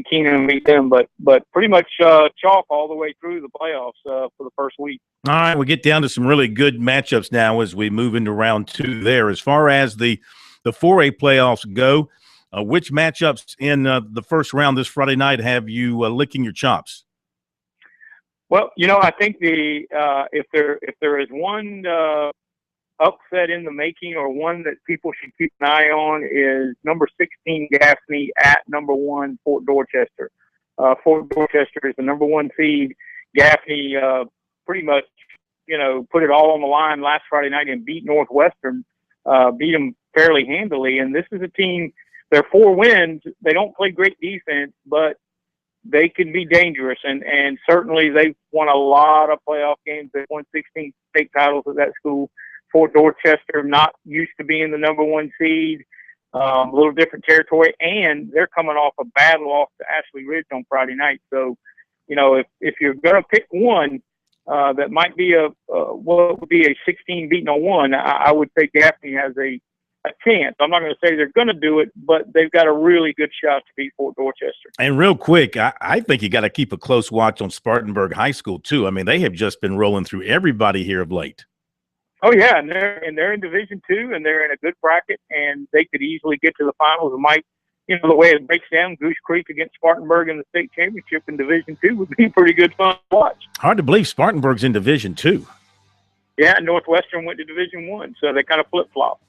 Keenan beat them, but pretty much chalk all the way through the playoffs for the first week. All right, we'll get down to some really good matchups now as we move into round 2 there. As far as the 4A playoffs go, which matchups in the first round this Friday night have you licking your chops? Well, I think if there is one upset in the making, or one that people should keep an eye on, is number 16 Gaffney at number 1 Fort Dorchester. Fort Dorchester is the number 1 seed. Gaffney pretty much, put it all on the line last Friday night and beat Northwestern, beat them fairly handily. And this is a team, they're 4 wins. They don't play great defense, but they can be dangerous. And certainly they've won a lot of playoff games. They've won 16 state titles at that school. Fort Dorchester, not used to being the number 1 seed, a little different territory, and they're coming off a bad loss to Ashley Ridge on Friday night. So, if you're going to pick one that might be what would be a 16 beating on 1, I would say Gaffney has a chance. I'm not going to say they're going to do it, but they've got a really good shot to beat Fort Dorchester. And real quick, I think you got to keep a close watch on Spartanburg High School too. I mean, they have just been rolling through everybody here of late. Oh yeah, and they're in Division II, and they're in a good bracket, and they could easily get to the finals. It might, the way it breaks down, Goose Creek against Spartanburg in the state championship in Division II would be pretty good fun to watch. Hard to believe Spartanburg's in Division II. Yeah, Northwestern went to Division I, so they kind of flip-flop.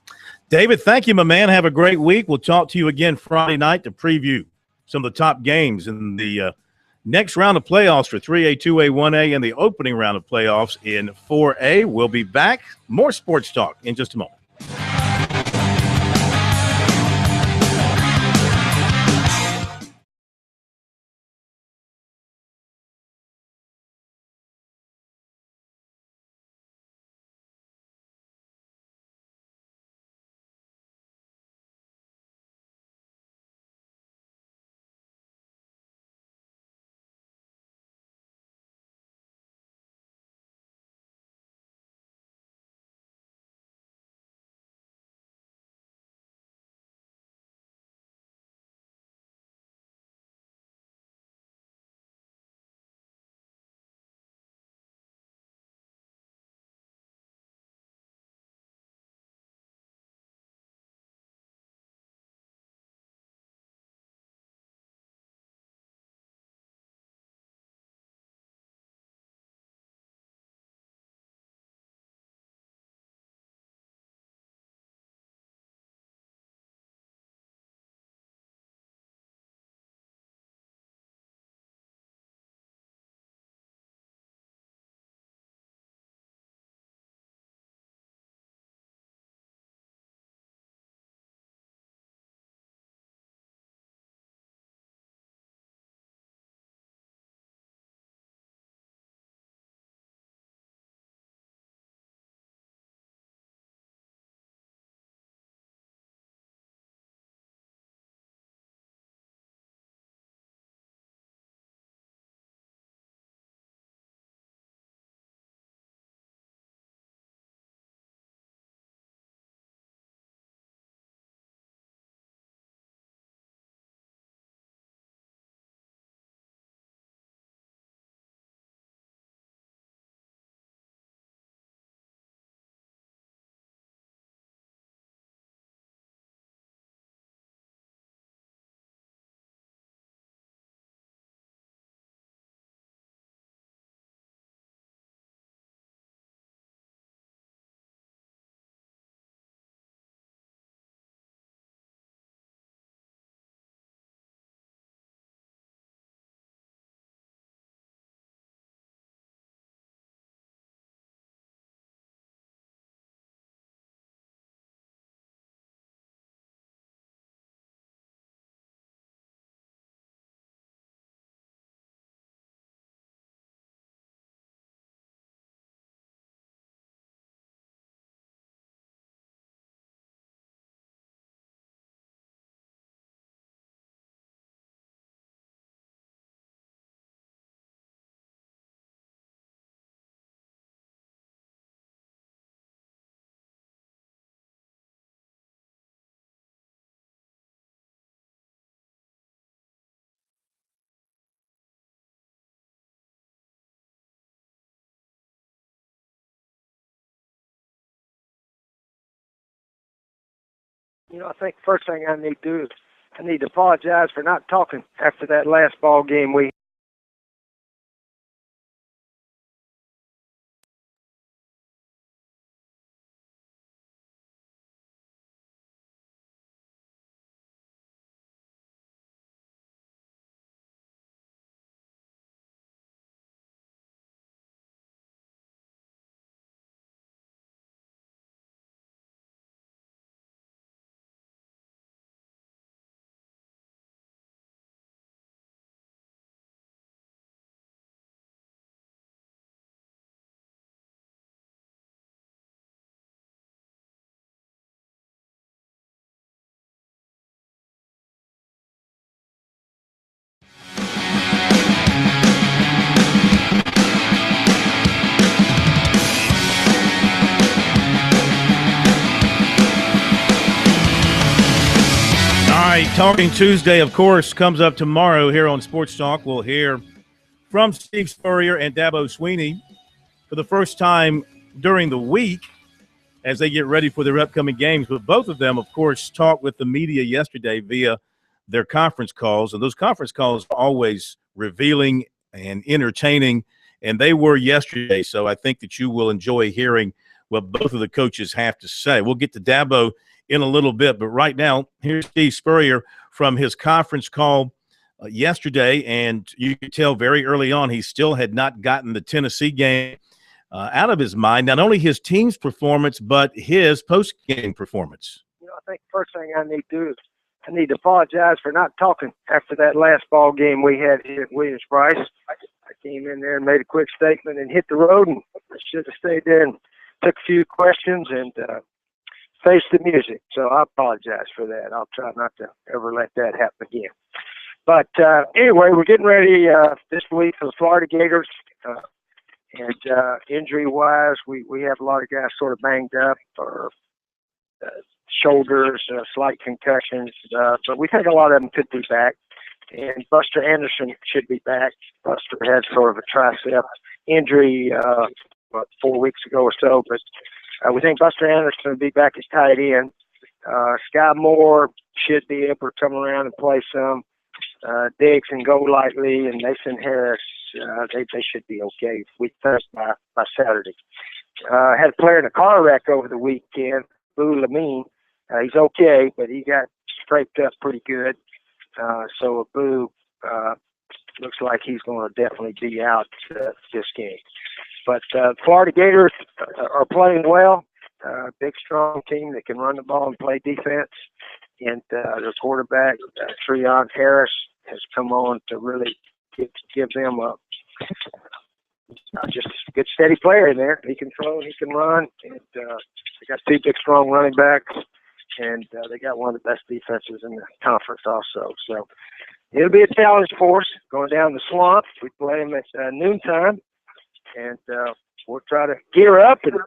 David, thank you, my man. Have a great week. We'll talk to you again Friday night to preview some of the top games in the next round of playoffs for 3A, 2A, 1A, and the opening round of playoffs in 4A. We'll be back. More Sports Talk in just a moment. I think the first thing I need to do is I need to apologize for not talking after that last ball game we. Talking Tuesday, of course, comes up tomorrow here on Sports Talk. We'll hear from Steve Spurrier and Dabo Sweeney for the first time during the week as they get ready for their upcoming games. But both of them, of course, talked with the media yesterday via their conference calls. And those conference calls are always revealing and entertaining, and they were yesterday. So I think that you will enjoy hearing what both of the coaches have to say. We'll get to Dabo in a little bit, but right now, here's Steve Spurrier from his conference call yesterday, and you could tell very early on he still had not gotten the Tennessee game out of his mind, not only his team's performance, but his post-game performance. I think the first thing I need to do is I need to apologize for not talking after that last ball game we had here at Williams-Brice. I came in there and made a quick statement and hit the road, and I should have stayed there and took a few questions and face the music. So I apologize for that. I'll try not to ever let that happen again. But anyway, we're getting ready this week for the Florida Gators. And injury-wise, we have a lot of guys sort of banged up or shoulders, slight concussions. But we think a lot of them could be back. And Buster Anderson should be back. Buster had sort of a tricep injury 4 weeks ago or so. But we think Buster Anderson will be back as tight end. Sky Moore should be able to come around and play some. Diggs and Golightly and Mason Harris, they should be okay. We think by Saturday. Had a player in a car wreck over the weekend, Boo Lamine. He's okay, but he got scraped up pretty good. So Boo looks like he's going to definitely be out this game. But Florida Gators are playing well. Big, strong team that can run the ball and play defense. And their quarterback, Treon Harris, has come on to really give them just a good, steady player in there. He can throw, he can run. And they got two big, strong running backs. And they got one of the best defenses in the conference also. So it'll be a challenge for us going down the swamp. We play them at noontime. And we'll try to gear up and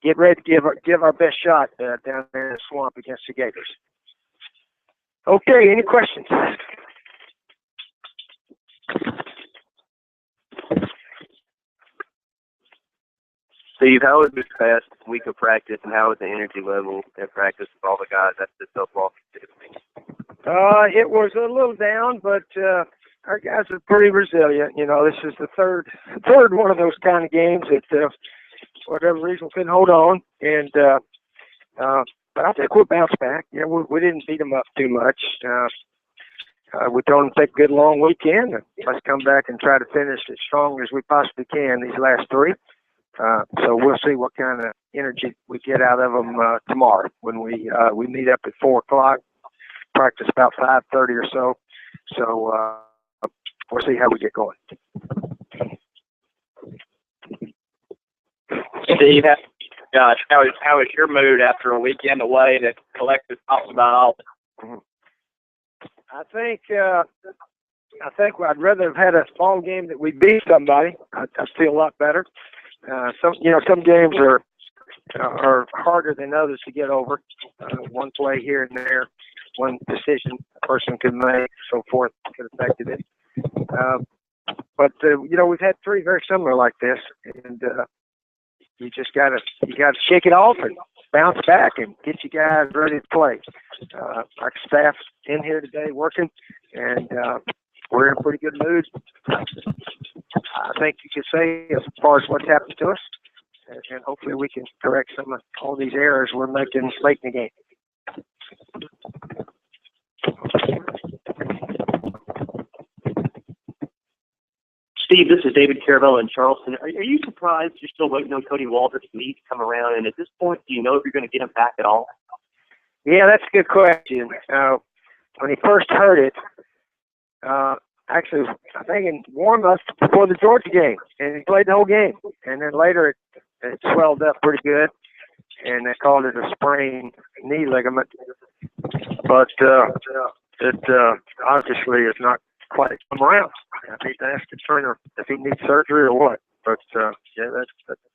get ready to give our best shot down there in the swamp against the Gators. Okay, any questions? Steve, how was this past week of practice, and how was the energy level at practice with all the guys at the football? It was a little down, but our guys are pretty resilient. This is the third one of those kind of games that, for whatever reason, we couldn't hold on. And but I think we'll bounce back. We didn't beat them up too much. We told them to take a good long weekend. Let's come back and try to finish as strong as we possibly can these last three. So we'll see what kind of energy we get out of them tomorrow when we meet up at 4:00. Practice about 5:30 or so. So we'll see how we get going. Steve, gosh, how is your mood after a weekend away that collective talks about all? I think I'd rather have had a ball game that we beat somebody. I feel a lot better. Some games are harder than others to get over. One play here and there, one decision a person could make, so forth, could have affected it. But we've had three very similar like this, and you gotta shake it off and bounce back and get you guys ready to play. Our staff's in here today working, and we're in a pretty good mood. I think you could say as far as what's happened to us, and hopefully we can correct some of all these errors we're making late in the game. Steve, this is David Caravella in Charleston. Are you surprised you're still waiting on Cody Walter's knee to come around? And at this point, do you know if you're going to get him back at all? Yeah, that's a good question. When he first hurt it, actually, I think in warm-up before the Georgia game, and he played the whole game. And then later it swelled up pretty good, and they called it a sprained knee ligament. But it obviously is not quite come around. I need to ask the trainer if he needs surgery or what. But yeah,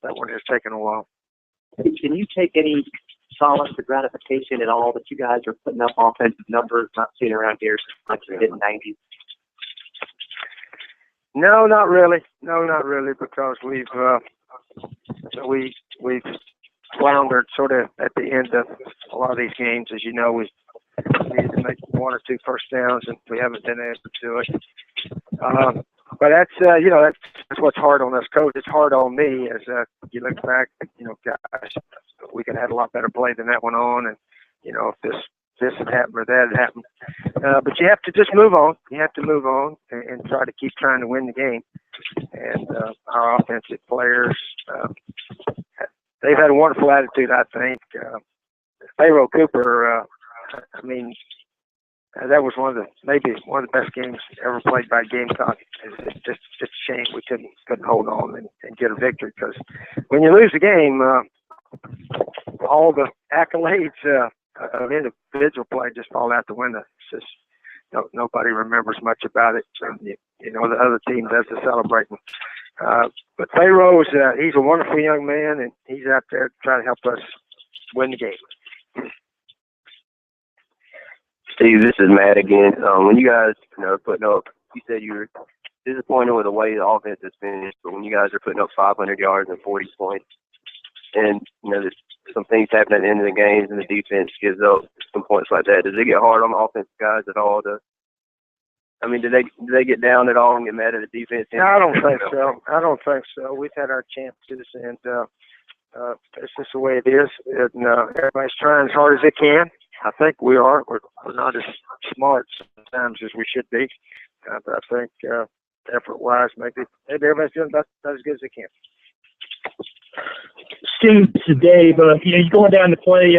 that one has taken a while. Can you take any solace or gratification at all that you guys are putting up offensive numbers not seen around here since the mid-90s? No, not really. No, not really, because we've floundered sort of at the end of a lot of these games. As you know, we needed to make 1 or 2 first downs, and we haven't been able to do it. But that's that's what's hard on us, coach. It's hard on me as you look back. Gosh, we could have had a lot better play than that went on, and if this had happened or that had happened. But you have to just move on. You have to move on and try to keep trying to win the game. And our offensive players, they've had a wonderful attitude, I think. Pharaoh Cooper, that was maybe one of the best games ever played by Gamecock. It's just a shame we couldn't hold on and get a victory, because when you lose a game, all the accolades of individual play just fall out the window. It's just nobody remembers much about it. The other team does the celebrating. But Pharaoh's he's a wonderful young man, and he's out there trying to help us win the game. Steve, this is Matt again. When you guys are putting up, you said you were disappointed with the way the offense is finished, but when you guys are putting up 500 yards and 40 points, and there's some things happen at the end of the games and the defense gives up some points like that, does it get hard on the offensive guys at all? Do they get down at all and get mad at the defense? No, I don't think so. We've had our chances, and it's just the way it is. And everybody's trying as hard as they can. I think we are. We're not as smart sometimes as we should be. But I think effort-wise, maybe everybody's doing about as good as they can. Steve, this is Dave. You're going down to play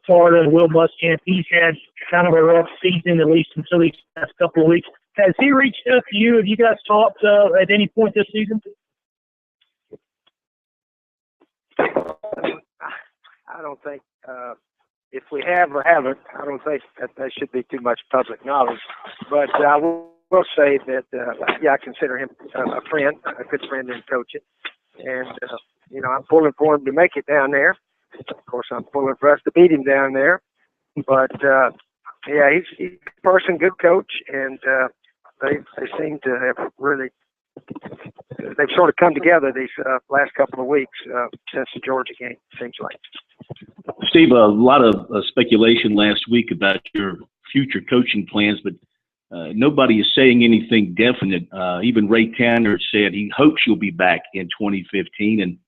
Florida and Will Muschamp. He's had kind of a rough season, at least until these past couple of weeks. Has he reached out to you? Have you guys talked at any point this season? I don't think if we have or haven't, I don't think that should be too much public knowledge. But I will say that, I consider him a friend, a good friend in coaching. And, I'm pulling for him to make it down there. Of course, I'm pulling for us to beat him down there. But, he's a person, good coach, and they seem to have really they've sort of come together these last couple of weeks since the Georgia game, seems like. Steve, a lot of speculation last week about your future coaching plans, but nobody is saying anything definite. Even Ray Tanner said he hopes you'll be back in 2015,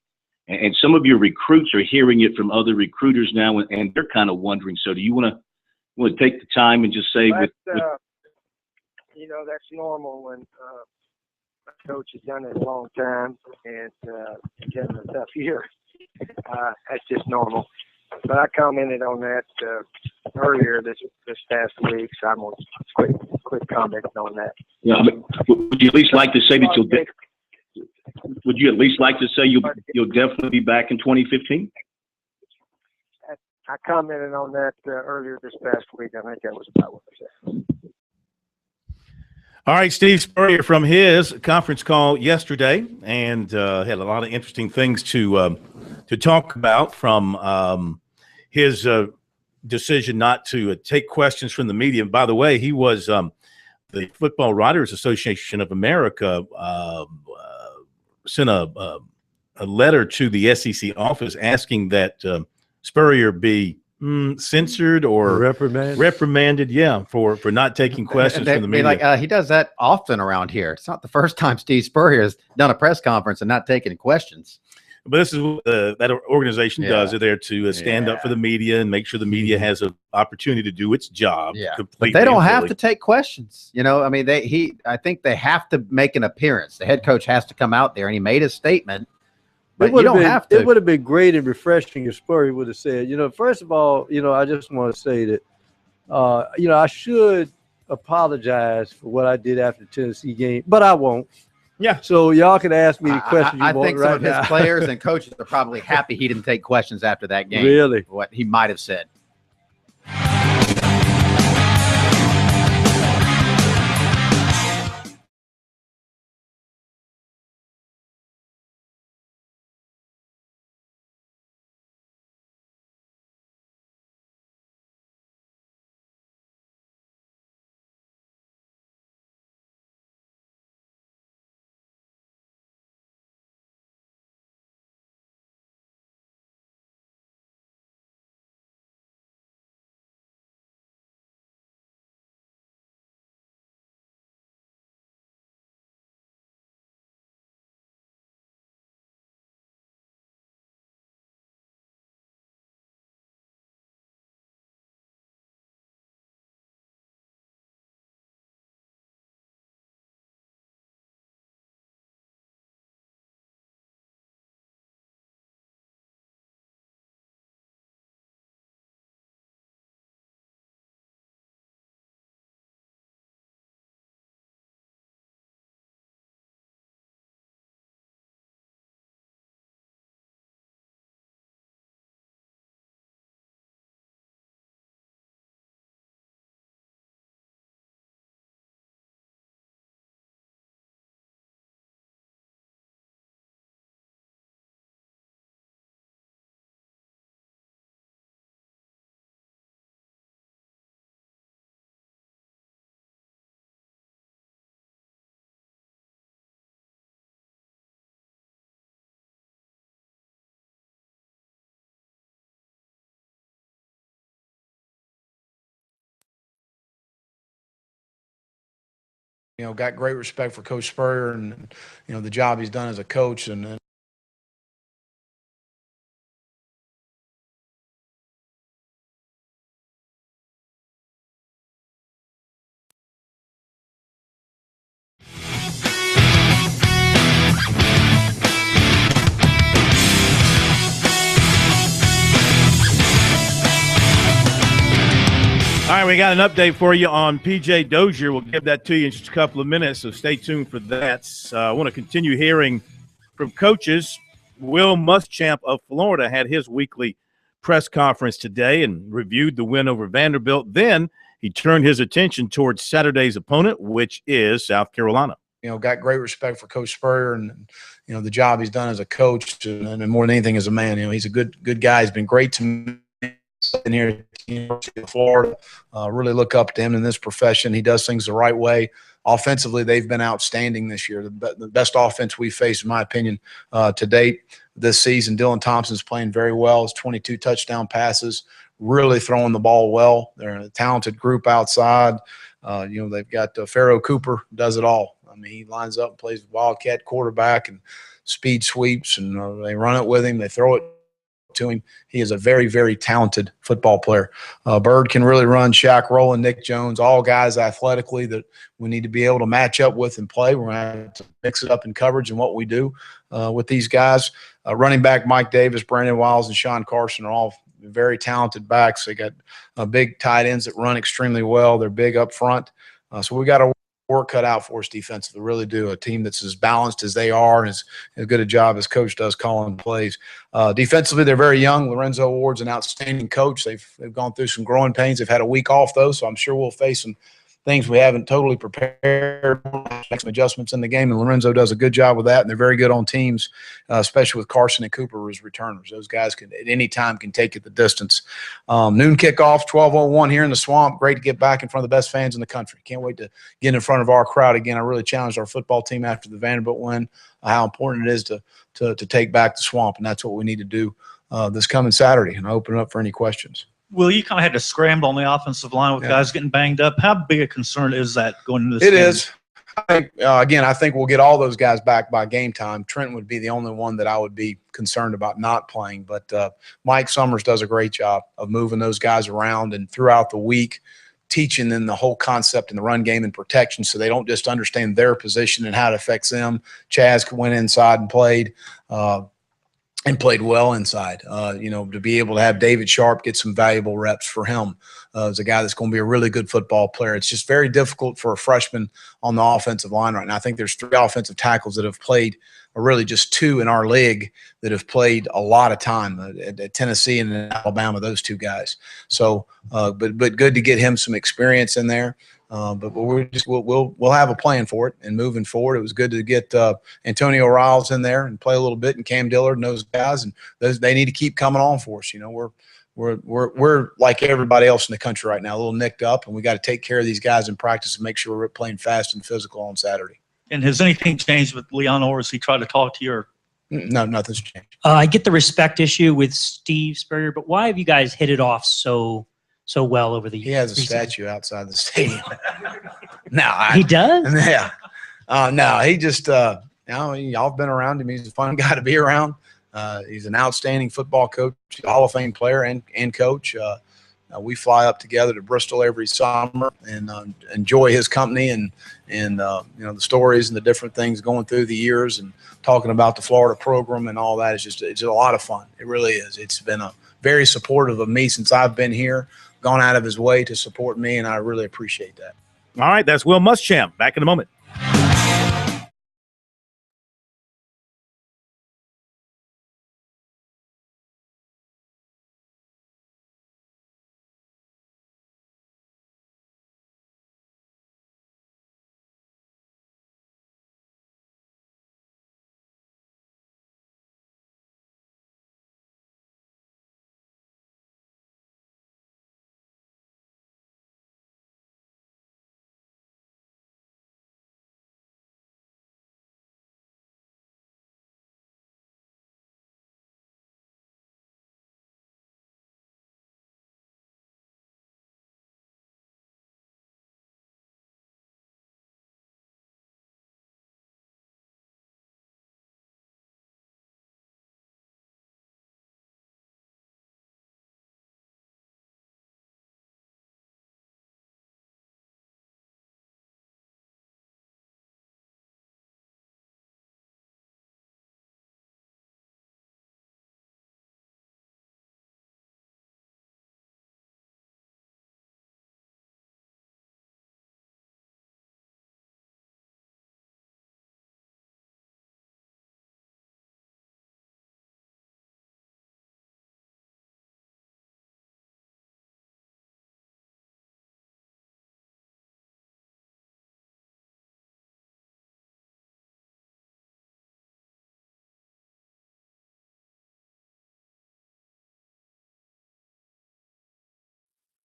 and some of your recruits are hearing it from other recruiters now, and they're kind of wondering. So, do you want to take the time and just say, that's normal when a coach has done it a long time and having a tough year. That's just normal. But I commented on that earlier this past week, so I'm going to quick comment on that. Yeah, would you at least like to say that Would you at least like to say you'll definitely be back in 2015? I commented on that earlier this past week. I think that was about what I said. All right, Steve Spurrier from his conference call yesterday, and had a lot of interesting things to talk about, from his decision not to take questions from the media. By the way, he was the Football Writers Association of America sent a letter to the SEC office asking that Spurrier be censored or reprimanded, for not taking questions from the media. He does that often around here. It's not the first time Steve Spurrier has done a press conference and not taking questions. But this is what that organization does. They're there to stand up for the media and make sure the media has an opportunity to do its job. But they don't have to take questions. I mean, I think they have to make an appearance. The head coach has to come out there, and he made a statement. But you don't have to. It would have been great and refreshing if Spurrier would have said, first of all, I just want to say that, I should apologize for what I did after the Tennessee game, but I won't. Yeah. So y'all can ask me the questions I think some of his players and coaches are probably happy he didn't take questions after that game. Really? What he might have said. Got great respect for Coach Spurrier and, the job he's done as a coach. And All right, we got an update for you on P.J. Dozier. We'll give that to you in just a couple of minutes, so stay tuned for that. I want to continue hearing from coaches. Will Muschamp of Florida had his weekly press conference today and reviewed the win over Vanderbilt. Then he turned his attention towards Saturday's opponent, which is South Carolina. Got great respect for Coach Spurrier and, the job he's done as a coach and more than anything as a man. He's a good guy. He's been great to me in here at the University of Florida. Really look up to him in this profession. He does things the right way. Offensively, they've been outstanding this year. The best offense we've faced, in my opinion, to date this season. Dylan Thompson's playing very well. His 22 touchdown passes, really throwing the ball well. They're a talented group outside. They've got Pharaoh Cooper, does it all. I mean, he lines up and plays wildcat quarterback and speed sweeps, and they run it with him. They throw it to him. He is a very, very talented football player. Bird can really run. Shaq Rowland, Nick Jones, all guys athletically that we need to be able to match up with and play. We're going to have to mix it up in coverage and what we do with these guys. Running back Mike Davis, Brandon Wiles, and Sean Carson are all very talented backs. They got big tight ends that run extremely well. They're big up front. So we got to work cut out for us defensively. Really do. A team that's as balanced as they are and as good a job as coach does calling plays. Defensively, they're very young. Lorenzo Ward's an outstanding coach. They've gone through some growing pains. They've had a week off, though, so I'm sure we'll face some things we haven't totally prepared, make some adjustments in the game, and Lorenzo does a good job with that, and they're very good on teams, especially with Carson and Cooper as returners. Those guys can at any time can take it the distance. Noon kickoff, 12:01 here in the Swamp. Great to get back in front of the best fans in the country. Can't wait to get in front of our crowd again. I really challenged our football team after the Vanderbilt win how important it is to take back the Swamp, and that's what we need to do this coming Saturday, and I open it up for any questions. Will, you kind of had to scramble on the offensive line with guys getting banged up. How big a concern is that going into this It game? is. I think we'll get all those guys back by game time. Trent would be the only one that I would be concerned about not playing. But Mike Summers does a great job of moving those guys around and throughout the week, teaching them the whole concept in the run game and protection so they don't just understand their position and how it affects them. Chaz went inside and played well inside. To be able to have David Sharp get some valuable reps for him as a guy that's going to be a really good football player. It's just very difficult for a freshman on the offensive line right now. I think there's 3 offensive tackles that have played, or really just 2 in our league that have played a lot of time at Tennessee and in Alabama, those 2 guys. So, but good to get him some experience in there. But we'll have a plan for it. And moving forward, it was good to get Antonio Riles in there and play a little bit, and Cam Dillard and those guys. And they need to keep coming on for us. We're like everybody else in the country right now, a little nicked up, and we got to take care of these guys in practice and make sure we're playing fast and physical on Saturday. And has anything changed with Leon, or has he tried to talk to you? Or? No, nothing's changed. I get the respect issue with Steve Spurrier, but why have you guys hit it off so well over the years? He has a statue outside the stadium. He does? Yeah. No, he just y'all have been around him. He's a fun guy to be around. He's an outstanding football coach, Hall of Fame player and coach. We fly up together to Bristol every summer and enjoy his company and the stories and the different things going through the years and talking about the Florida program and all that. It's a lot of fun. It really is. It's been very supportive of me since I've been here, gone out of his way to support me, and I really appreciate that. All right, that's Will Muschamp. Back in a moment.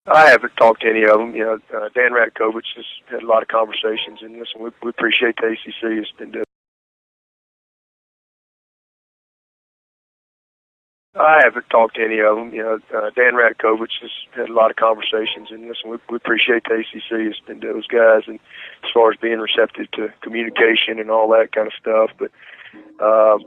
I haven't talked to any of them. Dan Ratkovich has had a lot of conversations, and listen, we appreciate the ACC has been doing. I haven't talked to any of them. Dan Ratkovich has had a lot of conversations, and listen, we appreciate the ACC has been those guys, and as far as being receptive to communication and all that kind of stuff. But the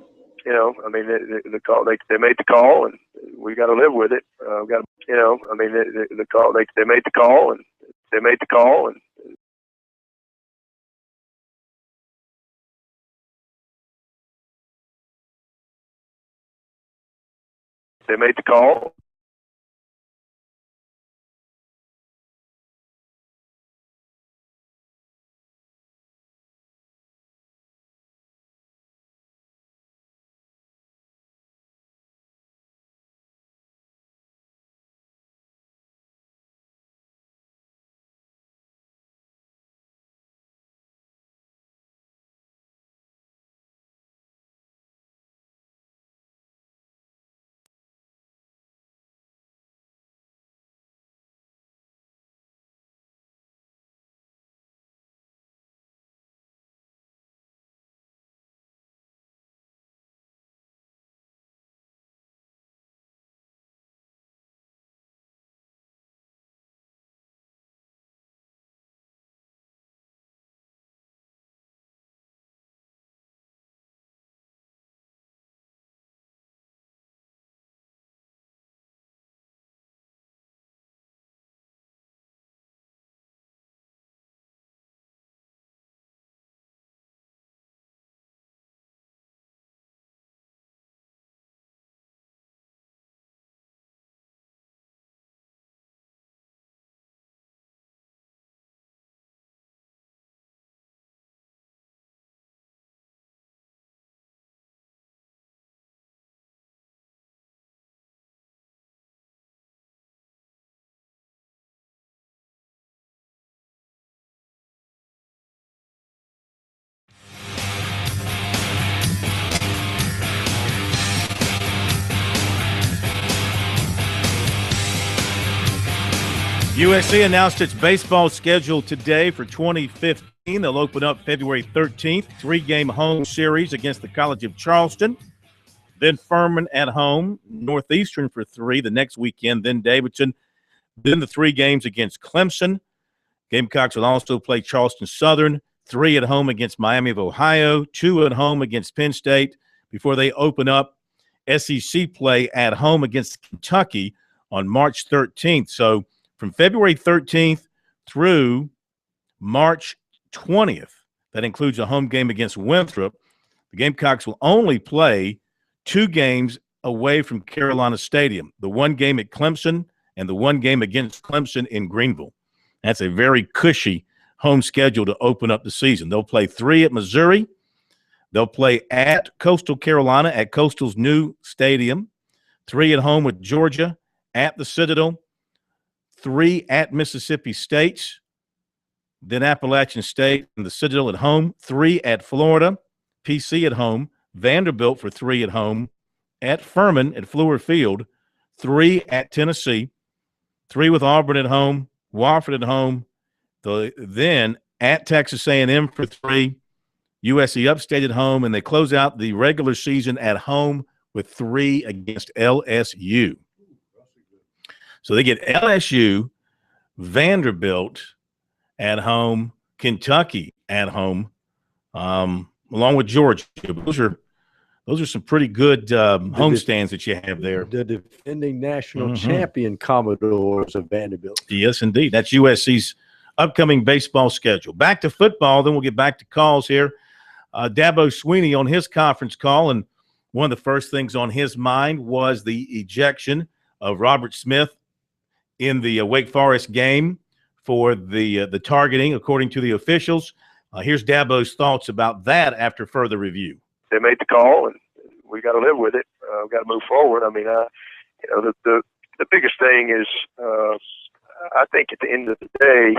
call they made the call, and we got to live with it. The call they made the call, and they made the call, and they made the call. USC announced its baseball schedule today for 2015. They'll open up February 13th, 3-game home series against the College of Charleston. Then Furman at home, Northeastern for 3 the next weekend, then Davidson. Then the 3 games against Clemson. Gamecocks will also play Charleston Southern, 3 at home against Miami of Ohio, 2 at home against Penn State before they open up SEC play at home against Kentucky on March 13th. So from February 13th through March 20th, that includes a home game against Winthrop, the Gamecocks will only play 2 games away from Carolina Stadium, the 1 game at Clemson and the 1 game against Clemson in Greenville. That's a very cushy home schedule to open up the season. They'll play 3 at Missouri. They'll play at Coastal Carolina at Coastal's new stadium, 3 at home with Georgia, at the Citadel, 3 at Mississippi State, then Appalachian State and the Citadel at home, 3 at Florida, PC at home, Vanderbilt for 3 at home, at Furman at Fluor Field, 3 at Tennessee, 3 with Auburn at home, Wofford at home, then at Texas A&M for 3, USC Upstate at home, and they close out the regular season at home with 3 against LSU. So they get LSU, Vanderbilt at home, Kentucky at home, along with Georgia. Those are some pretty good homestands that you have there. The defending national champion Commodores of Vanderbilt. Yes, indeed. That's USC's upcoming baseball schedule. Back to football, then we'll get back to calls here. Dabo Swinney on his conference call, and one of the first things on his mind was the ejection of Robert Smith in the Wake Forest game for the targeting, according to the officials. Here's Dabo's thoughts about that after further review. They made the call, and we got to live with it. We've got to move forward. I mean, the biggest thing is, I think at the end of the day,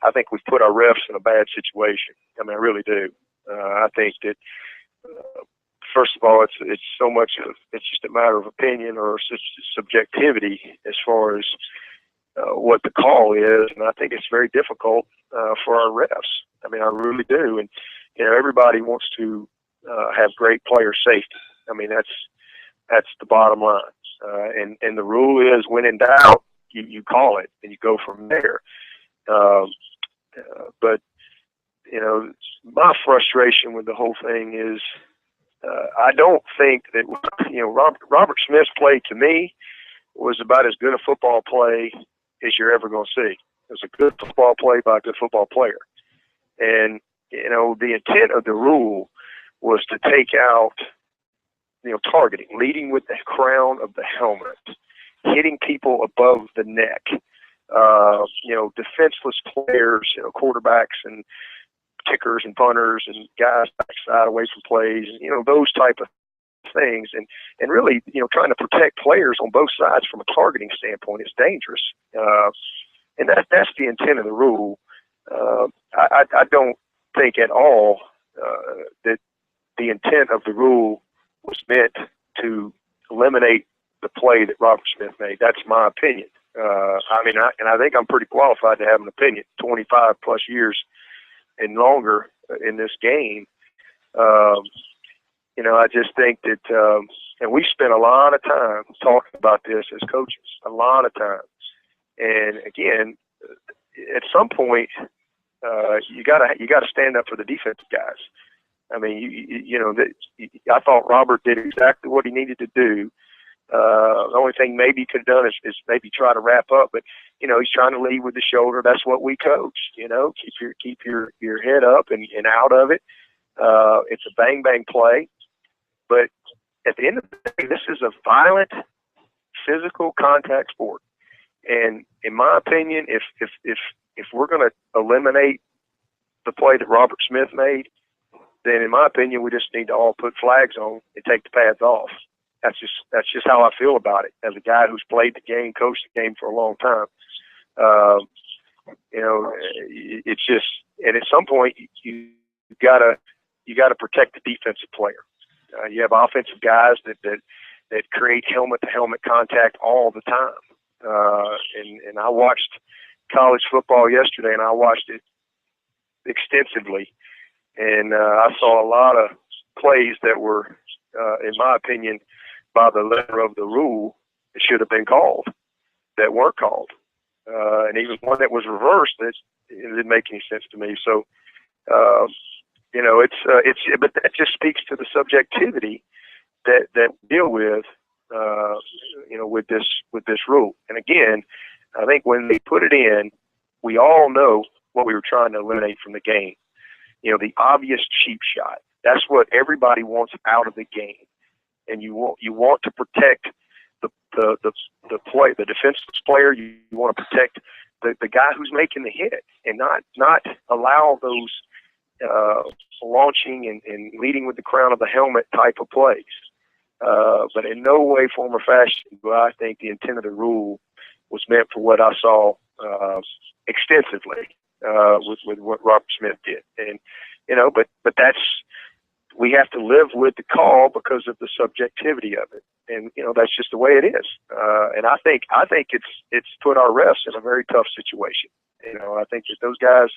I think we've put our refs in a bad situation. I mean, I really do. I think that first of all, it's so much of it's just a matter of opinion or subjectivity as far as what the call is, and I think it's very difficult for our refs. I mean, I really do, and everybody wants to have great player safety. I mean, that's the bottom line, and the rule is when in doubt, you call it and you go from there. But my frustration with the whole thing is I don't think that Robert Smith's play to me was about as good a football play as you're ever going to see. It was a good football play by a good football player, and the intent of the rule was to take out targeting, leading with the crown of the helmet, hitting people above the neck, defenseless players, quarterbacks and kickers and punters and guys backside away from plays, and those type of things, and really trying to protect players on both sides from a targeting standpoint is dangerous, and that's the intent of the rule. I don't think at all that the intent of the rule was meant to eliminate the play that Robert Smith made. That's my opinion. I think I'm pretty qualified to have an opinion. 25 plus years and longer in this game. I just think that, and we spent a lot of time talking about this as coaches, a lot of time. And again, at some point, you gotta stand up for the defensive guys. I mean, I thought Robert did exactly what he needed to do. The only thing maybe he could have done is maybe try to wrap up, but he's trying to lead with the shoulder. That's what we coach. Keep your head up and out of it. It's a bang bang play, but at the end of the day, this is a violent, physical contact sport. And in my opinion, if we're going to eliminate the play that Robert Smith made, then in my opinion, we just need to all put flags on and take the pads off. That's just how I feel about it as a guy who's played the game, coached the game for a long time. It's just, and at some point you gotta protect the defensive player. You have offensive guys that create helmet to helmet contact all the time. And I watched college football yesterday, and I watched it extensively, and I saw a lot of plays that were, in my opinion, by the letter of the rule, it should have been called, that weren't called, and even one that was reversed that it didn't make any sense to me. So, but that just speaks to the subjectivity that we deal with, with this rule. And again, I think when they put it in, we all know what we were trying to eliminate from the game. The obvious cheap shot. That's what everybody wants out of the game, and you want to protect the defenseless player. You want to protect the guy who's making the hit, and not allow those launching and leading with the crown of the helmet type of plays. But in no way, form, or fashion do I think the intent of the rule was meant for what I saw extensively with what Robert Smith did. And but we have to live with the call because of the subjectivity of it, and that's just the way it is. And I think it's put our refs in a very tough situation. I think that those guys,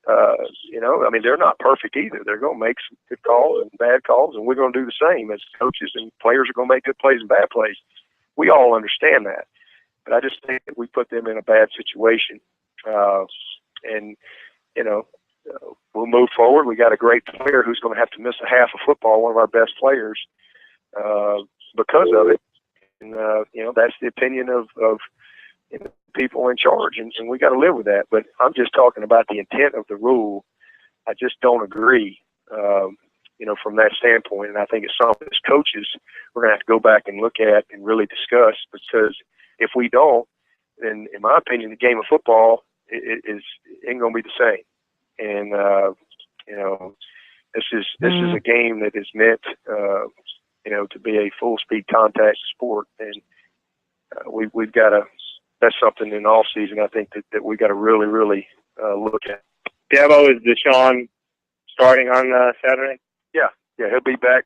they're not perfect either. They're going to make some good calls and bad calls, and we're going to do the same as coaches, and players are going to make good plays and bad plays. We all understand that, but I just think that we put them in a bad situation, and we'll move forward. We got a great player who's going to have to miss a half of football, one of our best players, because of it. And that's the opinion of people in charge, and we got to live with that. But I'm just talking about the intent of the rule. I just don't agree, from that standpoint. And I think it's something as coaches we're going to have to go back and look at and really discuss, because if we don't, then in my opinion, the game of football ain't going to be the same. And this is a game that is meant, to be a full speed contact sport, and we've got to. That's something in all season I think that we got to really, really look at. Dabo, is Deshaun starting on Saturday? Yeah, he'll be back,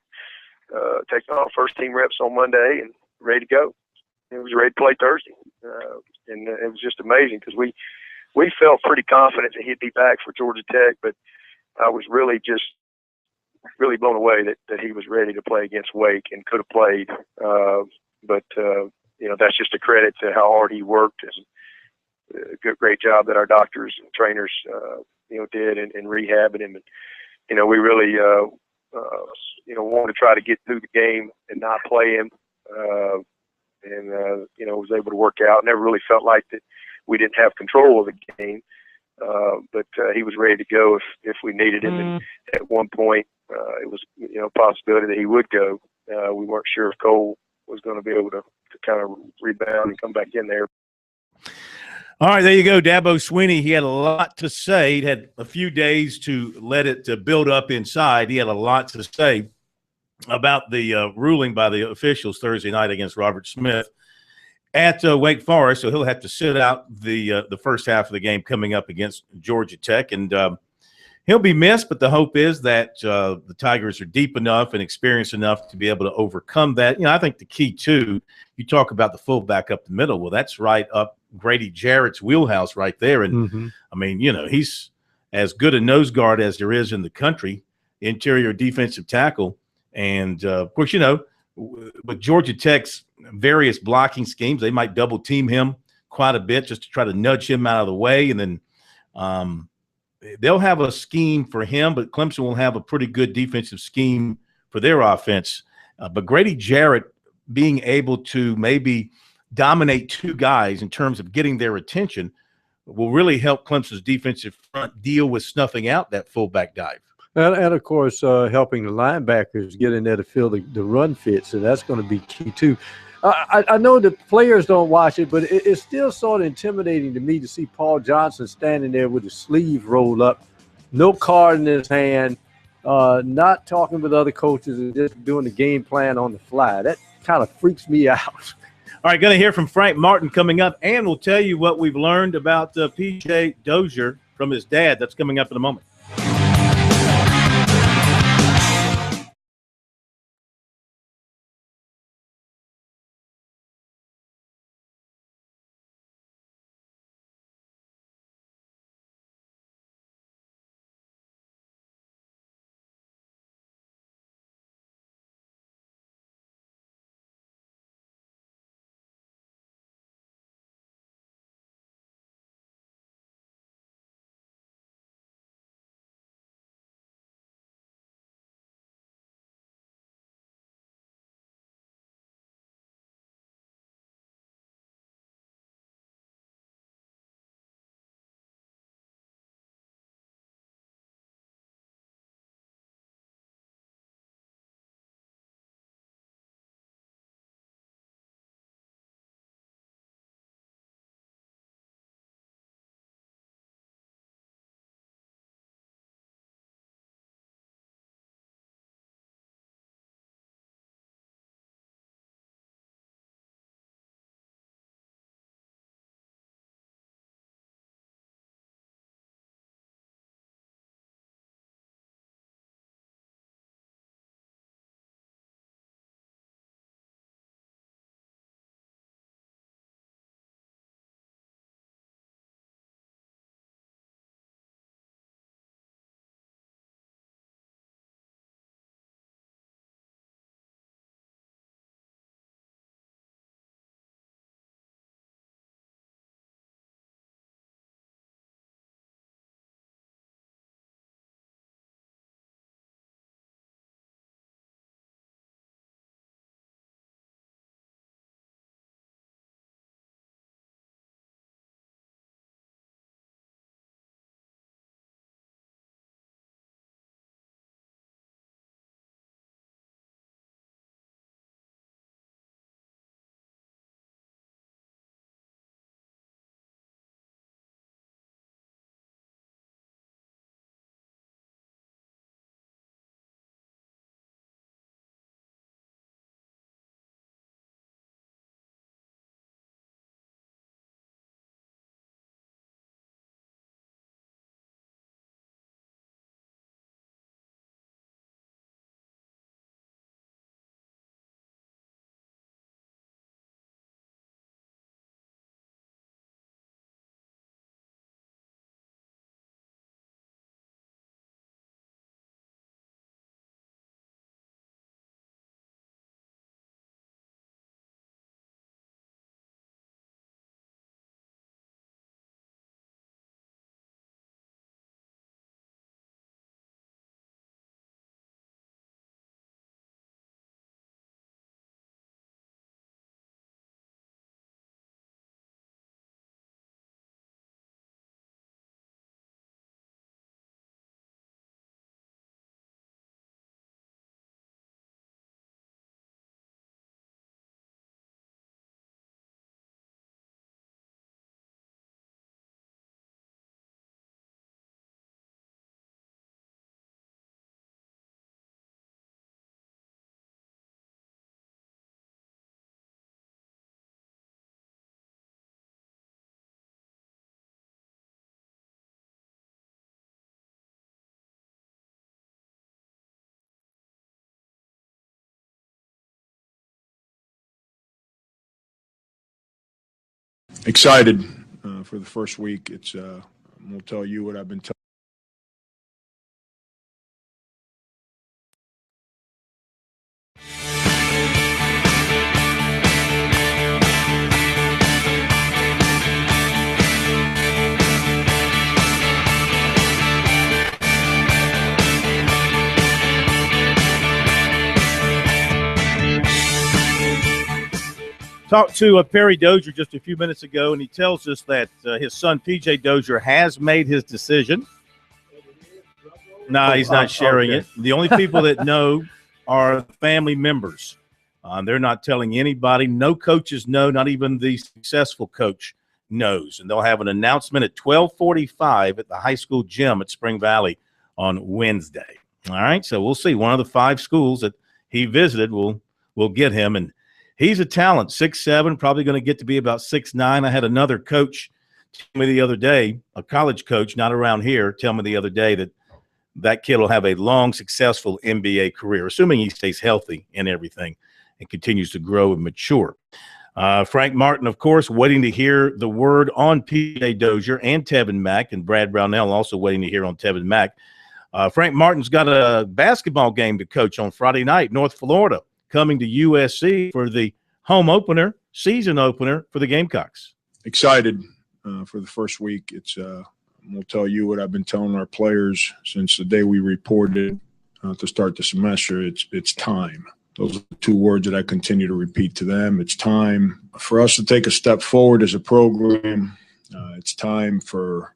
taking on first team reps on Monday and ready to go. He was ready to play Thursday, and it was just amazing because we felt pretty confident that he'd be back for Georgia Tech, but I was really blown away that he was ready to play against Wake and could have played. But that's just a credit to how hard he worked, and great job that our doctors and trainers, did in rehabbing him. And, we really, wanted to try to get through the game and not play him. Was able to work out. Never really felt like that we didn't have control of the game. But he was ready to go if we needed him. And at one point, it was, a possibility that he would go. We weren't sure if Cole was going to be able to kind of rebound and come back in there. All right, there you go, Dabo Swinney. He had a lot to say. He had a few days to let it build up inside. He had a lot to say about the ruling by the officials Thursday night against Robert Smith at Wake Forest. So he'll have to sit out the first half of the game coming up against Georgia Tech, and he'll be missed. But the hope is that the Tigers are deep enough and experienced enough to be able to overcome that. I think the key too. You talk about the fullback up the middle. Well, that's right up Grady Jarrett's wheelhouse right there. And I mean, he's as good a nose guard as there is in the country, interior defensive tackle. And of course, with Georgia Tech's various blocking schemes, they might double team him quite a bit just to try to nudge him out of the way. And then they'll have a scheme for him, but Clemson will have a pretty good defensive scheme for their offense. But Grady Jarrett being able to maybe dominate two guys in terms of getting their attention will really help Clemson's defensive front deal with snuffing out that fullback dive. And of course, helping the linebackers get in there to fill the run fits, and that's going to be key too. I know the players don't watch it, but it's still sort of intimidating to me to see Paul Johnson standing there with his sleeve rolled up, no card in his hand, not talking with other coaches and just doing the game plan on the fly. That kind of freaks me out. All right, going to hear from Frank Martin coming up, and we'll tell you what we've learned about P.J. Dozier from his dad. That's coming up in a moment. Excited for the first week. It's we'll tell you what I've been telling. Talked to Perry Dozier just a few minutes ago, and he tells us that his son, PJ Dozier, has made his decision. No, he's not sharing it. The only people that know are family members. They're not telling anybody. No coaches know, not even the successful coach knows. And they'll have an announcement at 12:45 at the high school gym at Spring Valley on Wednesday. All right, so we'll see. One of the 5 schools that he visited will get him, and he's a talent, 6'7", probably going to get to be about 6'9". I had another coach tell me the other day, a college coach, not around here, tell me the other day that kid will have a long, successful NBA career, assuming he stays healthy and everything and continues to grow and mature. Frank Martin, of course, waiting to hear the word on P.J. Dozier and Tevin Mack, and Brad Brownell also waiting to hear on Tevin Mack. Frank Martin's got a basketball game to coach on Friday night, North Florida, coming to USC for the home opener, season opener for the Gamecocks. Excited for the first week. It's we'll tell you what I've been telling our players since the day we reported to start the semester. It's time. Those are the 2 words that I continue to repeat to them. It's time for us to take a step forward as a program. It's time for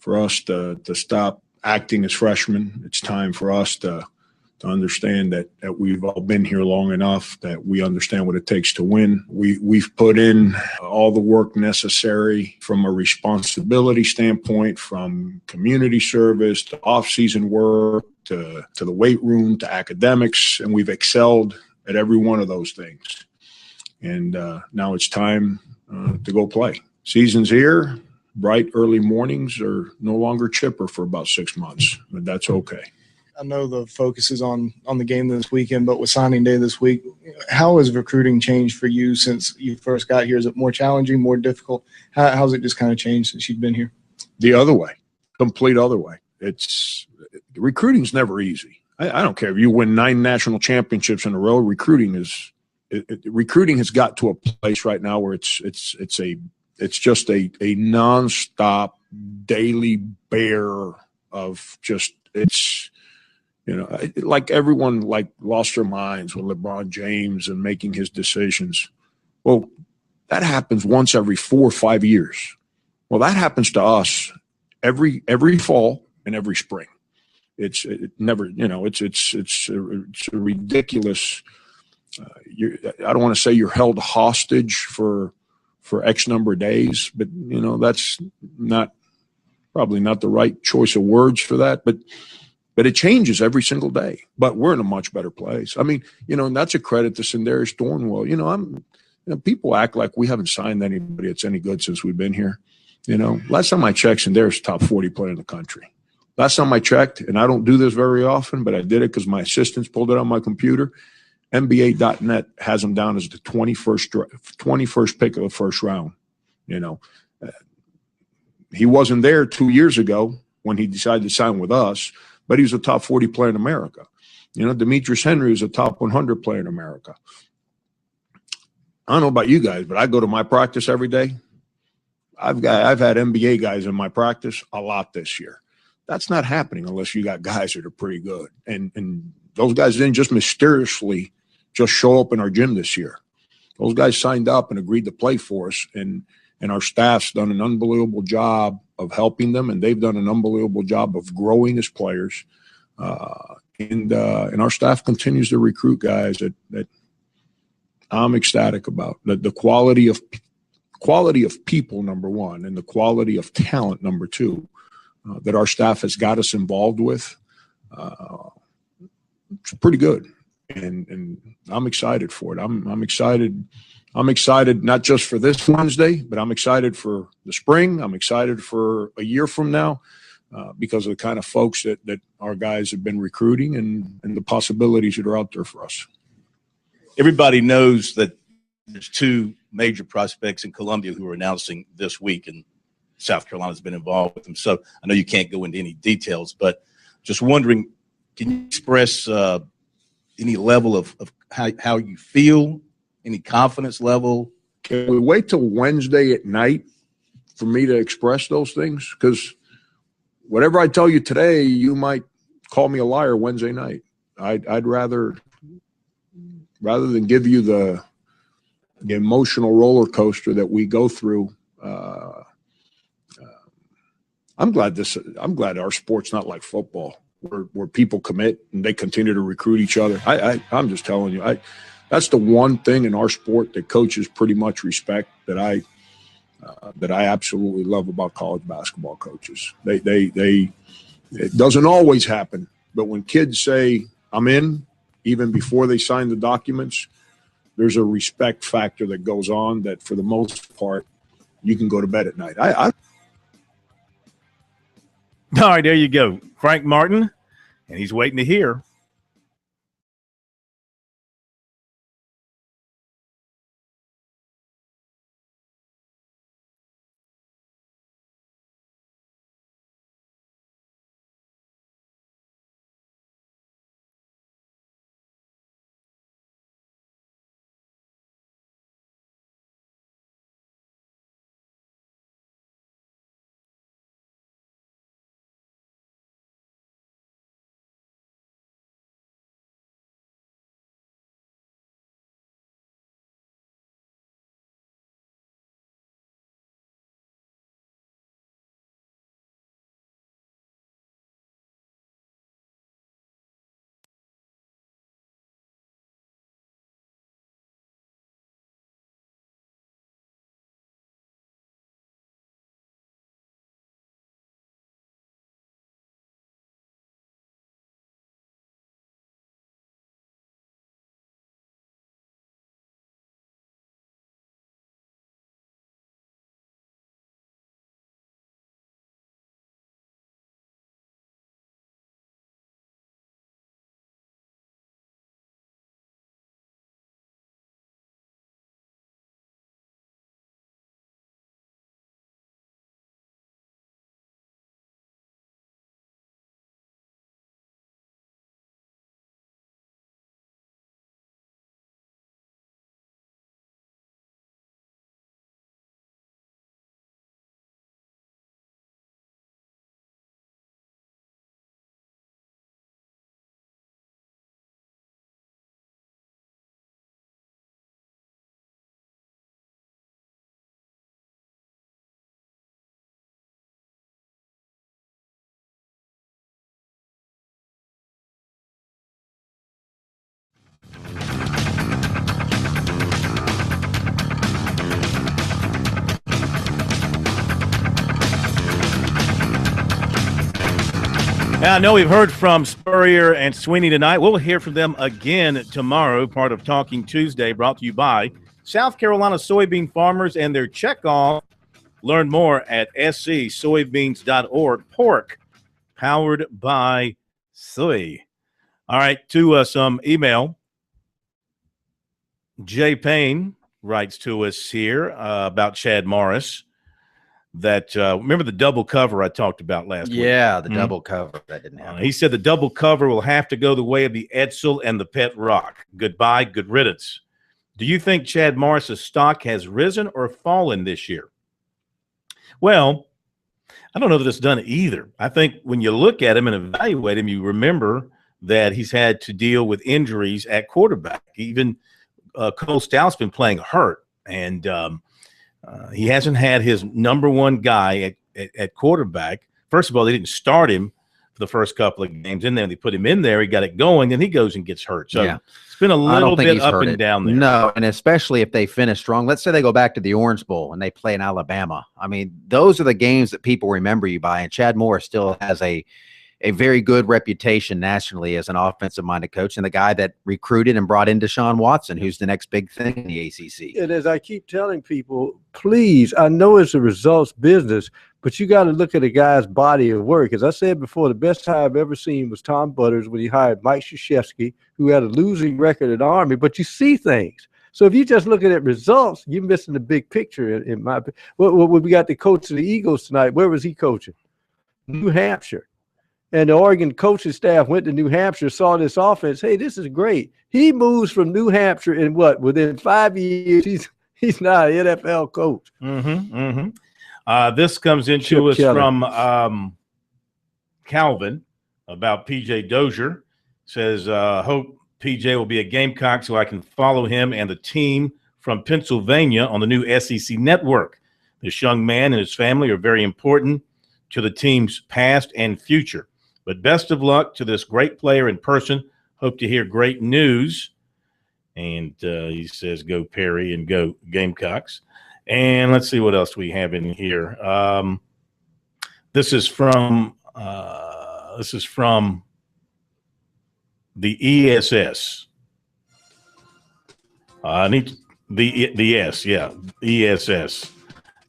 us to stop acting as freshmen. It's time for us to understand that we've all been here long enough, that we understand what it takes to win. We've put in all the work necessary from a responsibility standpoint, from community service to off-season work to the weight room to academics, and we've excelled at every one of those things. And now it's time to go play. Season's here. Bright early mornings are no longer chipper for about 6 months, but that's okay. I know the focus is on the game this weekend, but with signing day this week, how has recruiting changed for you since you first got here? Is it more challenging, more difficult? How's it just kind of changed since you've been here? The other way, complete other way. Recruiting's never easy. I don't care if you win 9 national championships in a row. Recruiting has got to a place right now where it's just a nonstop daily bear of just it's. You know, like everyone lost their minds with LeBron James and making his decisions. Well, that happens once every 4 or 5 years. Well, that happens to us every fall and every spring. It's a ridiculous. I don't want to say you're held hostage for X number of days, but that's probably not the right choice of words for that, but it changes every single day. But we're in a much better place. I mean, and that's a credit to Sindarius Thornwell. People act like we haven't signed anybody that's any good since we've been here. Last time I checked, Sindarius top 40 player in the country. Last time I checked, and I don't do this very often, but I did it because my assistants pulled it on my computer. NBA.net has him down as the 21st pick of the first round. He wasn't there 2 years ago when he decided to sign with us, but he was a top 40 player in America. Demetrius Henry was a top 100 player in America. I don't know about you guys, but I go to my practice every day. I've had NBA guys in my practice a lot this year. That's not happening unless you got guys that are pretty good. And those guys didn't just mysteriously just show up in our gym this year. Those guys signed up and agreed to play for us, and our staff's done an unbelievable job of helping them, and they've done an unbelievable job of growing as players. And our staff continues to recruit guys that I'm ecstatic about. The quality of people, number one, and the quality of talent, number two, that our staff has got us involved with. It's pretty good, and I'm excited for it. I'm excited. I'm excited not just for this Wednesday, but I'm excited for the spring. I'm excited for a year from now because of the kind of folks that our guys have been recruiting and the possibilities that are out there for us. Everybody knows that there's two major prospects in Columbia who are announcing this week, and South Carolina's been involved with them. So I know you can't go into any details, but just wondering, can you express any level of how you feel, any confidence level? Can we wait till Wednesday at night for me to express those things? Because whatever I tell you today, you might call me a liar Wednesday night. I'd rather than give you the emotional roller coaster that we go through. I'm glad our sport's not like football, where people commit and they continue to recruit each other. I'm just telling you, that's the one thing in our sport that coaches pretty much respect, that I absolutely love about college basketball coaches. It doesn't always happen, but when kids say I'm in, even before they sign the documents, there's a respect factor that goes on that for the most part you can go to bed at night. All right, there you go. Frank Martin, and he's waiting to hear. Now, I know we've heard from Spurrier and Sweeney tonight. We'll hear from them again tomorrow, part of Talking Tuesday, brought to you by South Carolina soybean farmers and their checkoff. Learn more at scsoybeans.org. Pork, powered by soy. All right, to some email. Jay Payne writes to us here about Chad Morris. That remember the double cover I talked about last week? Yeah, the double cover. That didn't happen. He said the double cover will have to go the way of the Edsel and the Pet Rock. Goodbye, good riddance. Do you think Chad Morris's stock has risen or fallen this year? Well, I don't know that it's done either. I think when you look at him and evaluate him, you remember that he's had to deal with injuries at quarterback. Even Cole Stout's been playing hurt, and he hasn't had his number one guy at quarterback. First of all, they didn't start him for the first couple of games, and then they put him in there. He got it going, and he goes and gets hurt. So it's been a little bit up and down there. No, and especially if they finish strong. Let's say they go back to the Orange Bowl and they play in Alabama. I mean, those are the games that people remember you by, and Chad Morris still has a very good reputation nationally as an offensive-minded coach, and the guy that recruited and brought in Deshaun Watson, who's the next big thing in the ACC. And as I keep telling people, please, I know it's a results business, but you got to look at a guy's body of work. As I said before, the best hire I've ever seen was Tom Butters when he hired Mike Krzyzewski, who had a losing record at Army, but you see things. So if you're just looking at results, you're missing the big picture. In my opinion, we got the coach of the Eagles tonight. Where was he coaching? New Hampshire. And the Oregon coaching staff went to New Hampshire, saw this offense. Hey, this is great. He moves from New Hampshire in what? Within 5 years, he's not an NFL coach. This comes into us from Calvin about PJ Dozier. Says, hope PJ will be a Gamecock so I can follow him and the team from Pennsylvania on the new SEC network. This young man and his family are very important to the team's past and future. But best of luck to this great player in person. Hope to hear great news. And he says, go Perry and go Gamecocks. And let's see what else we have in here. This is from the ESS. ESS.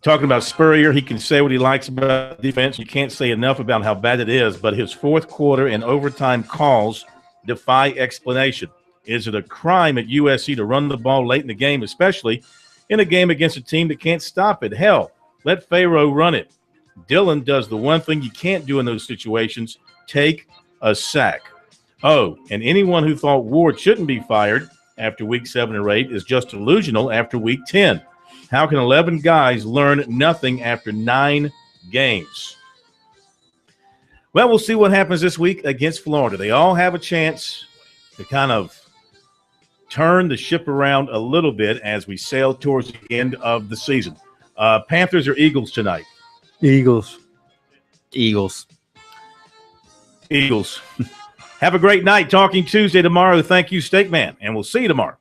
Talking about Spurrier, he can say what he likes about defense. You can't say enough about how bad it is, but his fourth quarter and overtime calls defy explanation. Is it a crime at USC to run the ball late in the game, especially in a game against a team that can't stop it? Hell, let Pharaoh run it. Dillon does the one thing you can't do in those situations, take a sack. Oh, and anyone who thought Ward shouldn't be fired after week 7 or 8 is just delusional after week 10. How can 11 guys learn nothing after 9 games? Well, we'll see what happens this week against Florida. They all have a chance to kind of turn the ship around a little bit as we sail towards the end of the season. Panthers or Eagles tonight? Eagles. Have a great night. Talking Tuesday tomorrow. Thank you, Steakman, and we'll see you tomorrow.